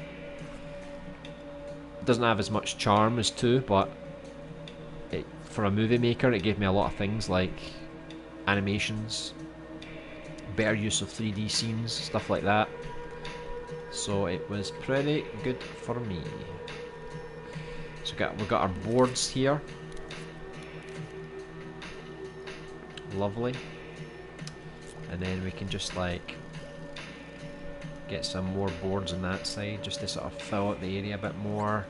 Doesn't have as much charm as 2, but for a movie maker, it gave me a lot of things like animations, better use of 3D scenes, stuff like that. So it was pretty good for me. So we've got our boards here. Lovely. And then we can just like get some more boards on that side, just to sort of fill out the area a bit more.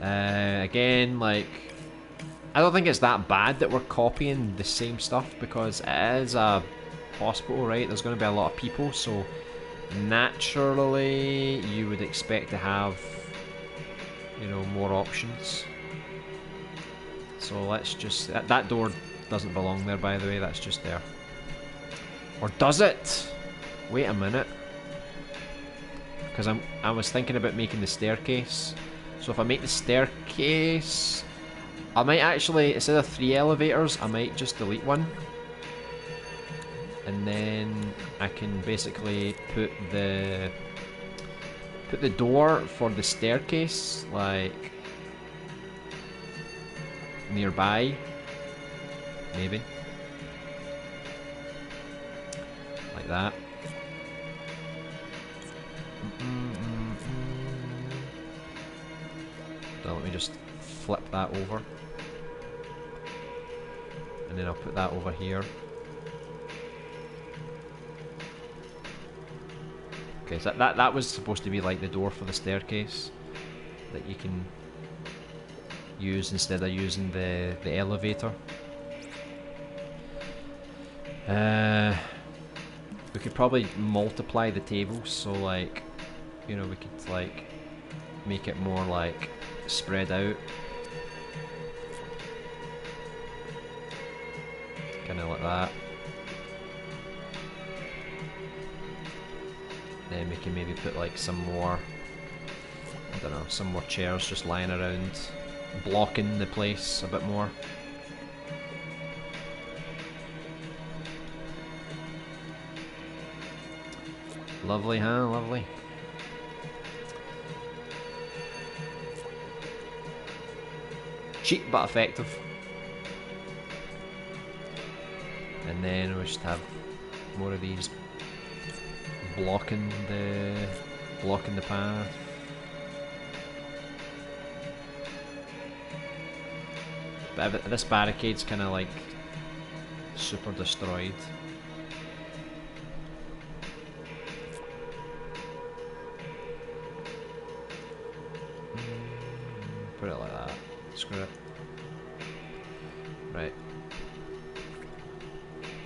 Again, like, I don't think it's that bad that we're copying the same stuff, because it is a hospital, right? There's going to be a lot of people, so naturally you would expect to have, you know, more options. So let's just... That door doesn't belong there, by the way. That's just there. Or does it? Wait a minute. Because I was thinking about making the staircase. So if I make the staircase, I might actually, instead of 3 elevators, I might just delete one. And then I can basically put the door for the staircase, like, nearby. Maybe. Like that. So let me just flip that over. And then I'll put that over here. Okay, so that was supposed to be like the door for the staircase that you can use instead of using the elevator. We could probably multiply the tables, so like, you know, we could like make it more like spread out. Kinda like that. Then we can maybe put like some more, I don't know, some more chairs just lying around, blocking the place a bit more. Lovely, huh? Lovely. Cheap but effective. And then we just have more of these blocking the path. But this barricade's kind of like super destroyed. Put it like that. Screw it. Right.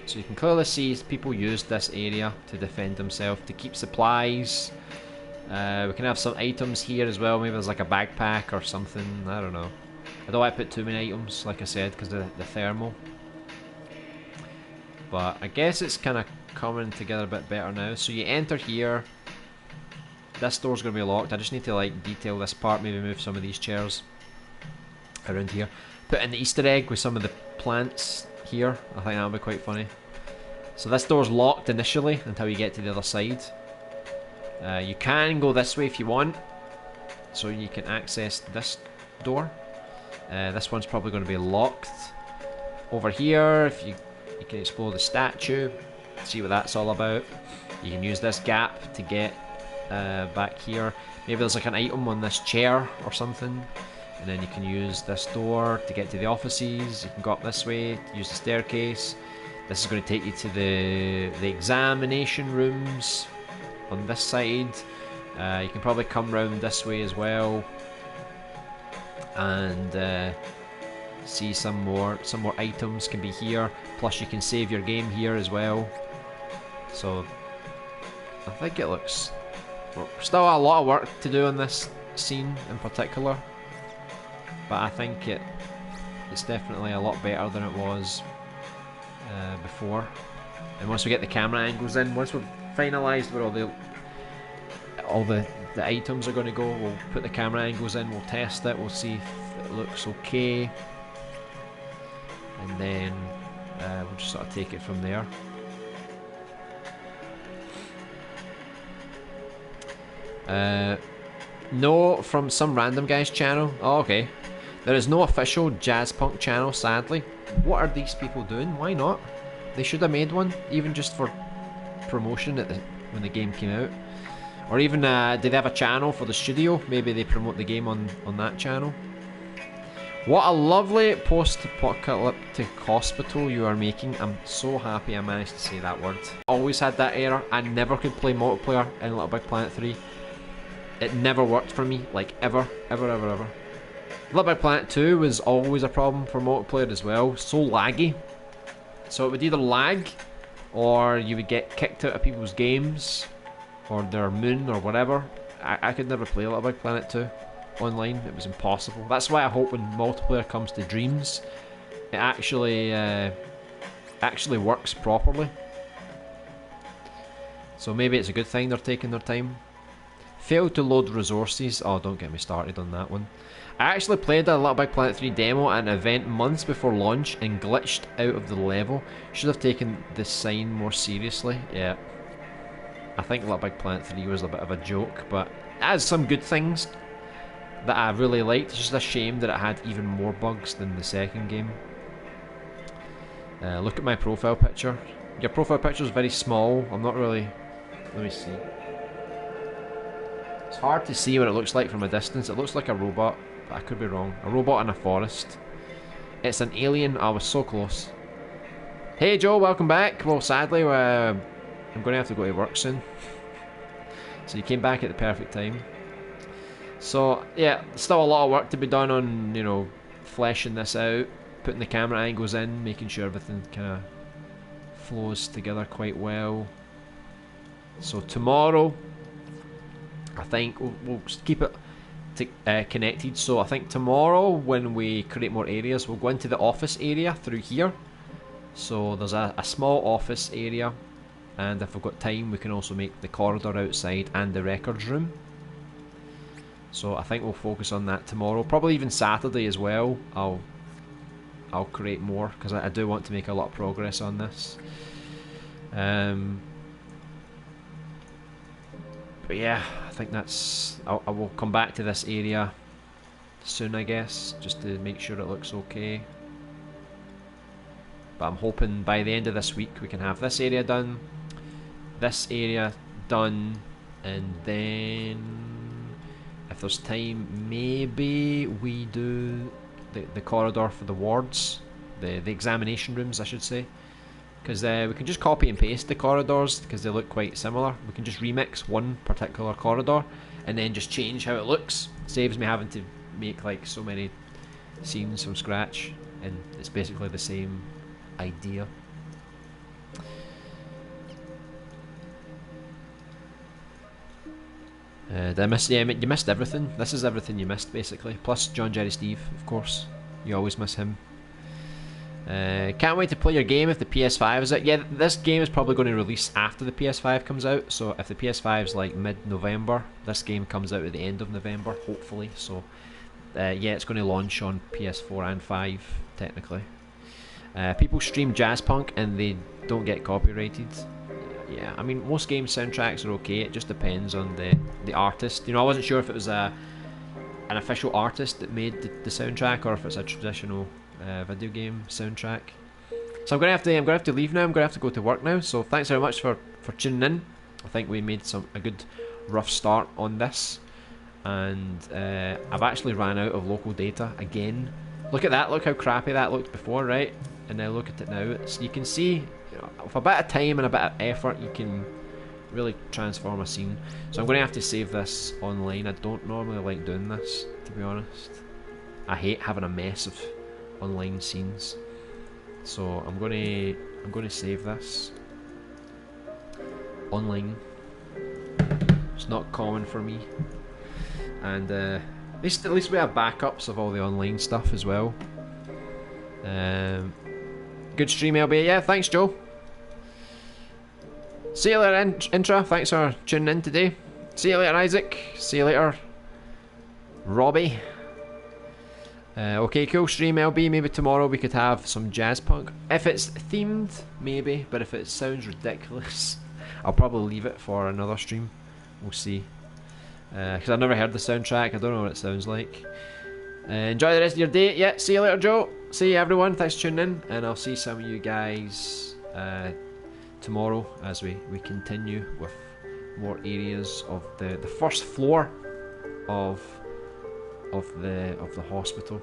So you can clearly see people use this area to defend themselves, to keep supplies. We can have some items here as well. Maybe there's like a backpack or something. I don't know. I don't want to put too many items, like I said, because of the thermal. But I guess it's kind of coming together a bit better now. So you enter here. This door's going to be locked. I just need to like detail this part. Maybe move some of these chairs around here. Put in the Easter egg with some of the plants here. I think that would be quite funny. So this door's locked initially until you get to the other side. You can go this way if you want. So you can access this door. This one's probably going to be locked. Over here, if you can explore the statue, see what that's all about. You can use this gap to get back here. Maybe there's like an item on this chair or something. And then you can use this door to get to the offices. You can go up this way, use the staircase. This is going to take you to the examination rooms on this side. You can probably come round this way as well and see some more items can be here. Plus you can save your game here as well. So I think it looks still a lot of work to do on this scene in particular, but I think it's definitely a lot better than it was before. And once we get the camera angles in, once we've finalised where all the items are going to go, we'll put the camera angles in, we'll test it, we'll see if it looks okay, and then we'll just sort of take it from there. No, from some random guy's channel. Oh, okay. There is no official jazz punk channel, sadly. What are these people doing? Why not? They should have made one, even just for promotion when the game came out. Or even, did they have a channel for the studio? Maybe they promote the game on that channel. What a lovely post-apocalyptic hospital you are making. I'm so happy I managed to say that word. Always had that error. I never could play multiplayer in Little Big Planet 3. It never worked for me, like ever. Little Big Planet 2 was always a problem for multiplayer as well. So laggy. So it would either lag, or you would get kicked out of people's games, or their moon, or whatever. I could never play Little Big Planet 2 online. It was impossible. That's why I hope when multiplayer comes to Dreams, it actually works properly. So maybe it's a good thing they're taking their time. Failed to load resources. Oh, don't get me started on that one. I actually played a Little Big Planet 3 demo at an event months before launch and glitched out of the level. Should have taken the sign more seriously. Yeah. I think Little Big Planet 3 was a bit of a joke, but it has some good things that I really liked. It's just a shame that it had even more bugs than the second game. Look at my profile picture. Your profile picture is very small. I'm not really... Let me see. It's hard to see what it looks like from a distance. It looks like a robot, but I could be wrong. A robot in a forest. It's an alien. I was so close. Hey Joe, welcome back. Well, sadly, I'm going to have to go to work soon. So you came back at the perfect time. So, yeah, still a lot of work to be done on, you know, fleshing this out, putting the camera angles in, making sure everything kind of flows together quite well. So tomorrow, I think we'll keep it connected. So I think tomorrow when we create more areas, we'll go into the office area through here. So there's a small office area, and if we've got time we can also make the corridor outside and the records room. So I think we'll focus on that tomorrow, probably even Saturday as well. I'll create more because I do want to make a lot of progress on this. But yeah, I think that's... I will come back to this area soon, I guess, just to make sure it looks okay. But I'm hoping by the end of this week we can have this area done, this area done, and then if there's time, maybe we do the corridor for the wards, the examination rooms, I should say. because we can just copy and paste the corridors because they look quite similar. We can just remix one particular corridor and then just change how it looks. Saves me having to make like so many scenes from scratch, and it's basically the same idea. Did I miss? Yeah, you missed everything. This is everything you missed basically. Plus John Jerry Steve, of course. You always miss him. Can't wait to play your game if the PS5 is out. Yeah, this game is probably going to release after the PS5 comes out. So if the PS5 is like mid-November, this game comes out at the end of November, hopefully. So yeah, it's going to launch on PS4 and 5 technically. People stream jazz punk and they don't get copyrighted. Yeah, I mean most game soundtracks are okay. It just depends on the artist. You know, I wasn't sure if it was an official artist that made the soundtrack or if it's a traditional video game soundtrack. So I'm gonna have to leave now. I'm gonna have to go to work now. So thanks very much for tuning in. I think we made a good rough start on this, and I've actually ran out of local data again. Look at that. Look how crappy that looked before, right? And now look at it now. You can see, you know, with a bit of time and a bit of effort, you can really transform a scene. So I'm going to have to save this online. I don't normally like doing this, to be honest. I hate having a mess of online scenes. So I'm going to save this online. It's not common for me. And at least we have backups of all the online stuff as well. Good stream, LB. Yeah, thanks, Joe. See you later, Intra. Thanks for tuning in today. See you later, Isaac. See you later, Robbie. Okay, cool. Stream, LB. Maybe tomorrow we could have some jazz punk. If it's themed, maybe. But if it sounds ridiculous, I'll probably leave it for another stream. We'll see. Because I've never heard the soundtrack. I don't know what it sounds like. Enjoy the rest of your day. Yeah, see you later, Joe. See you, everyone. Thanks for tuning in. And I'll see some of you guys tomorrow as we continue with more areas of the first floor of the hospital.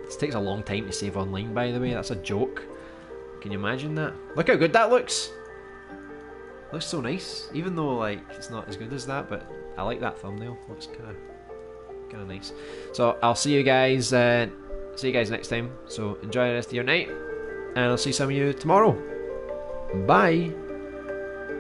This takes a long time to save online, by the way. That's a joke. Can you imagine that? Look how good that looks. Looks so nice, even though like it's not as good as that, but I like that thumbnail. Looks kind of nice. So I'll see you guys next time. So enjoy the rest of your night, and I'll see some of you tomorrow. Bye.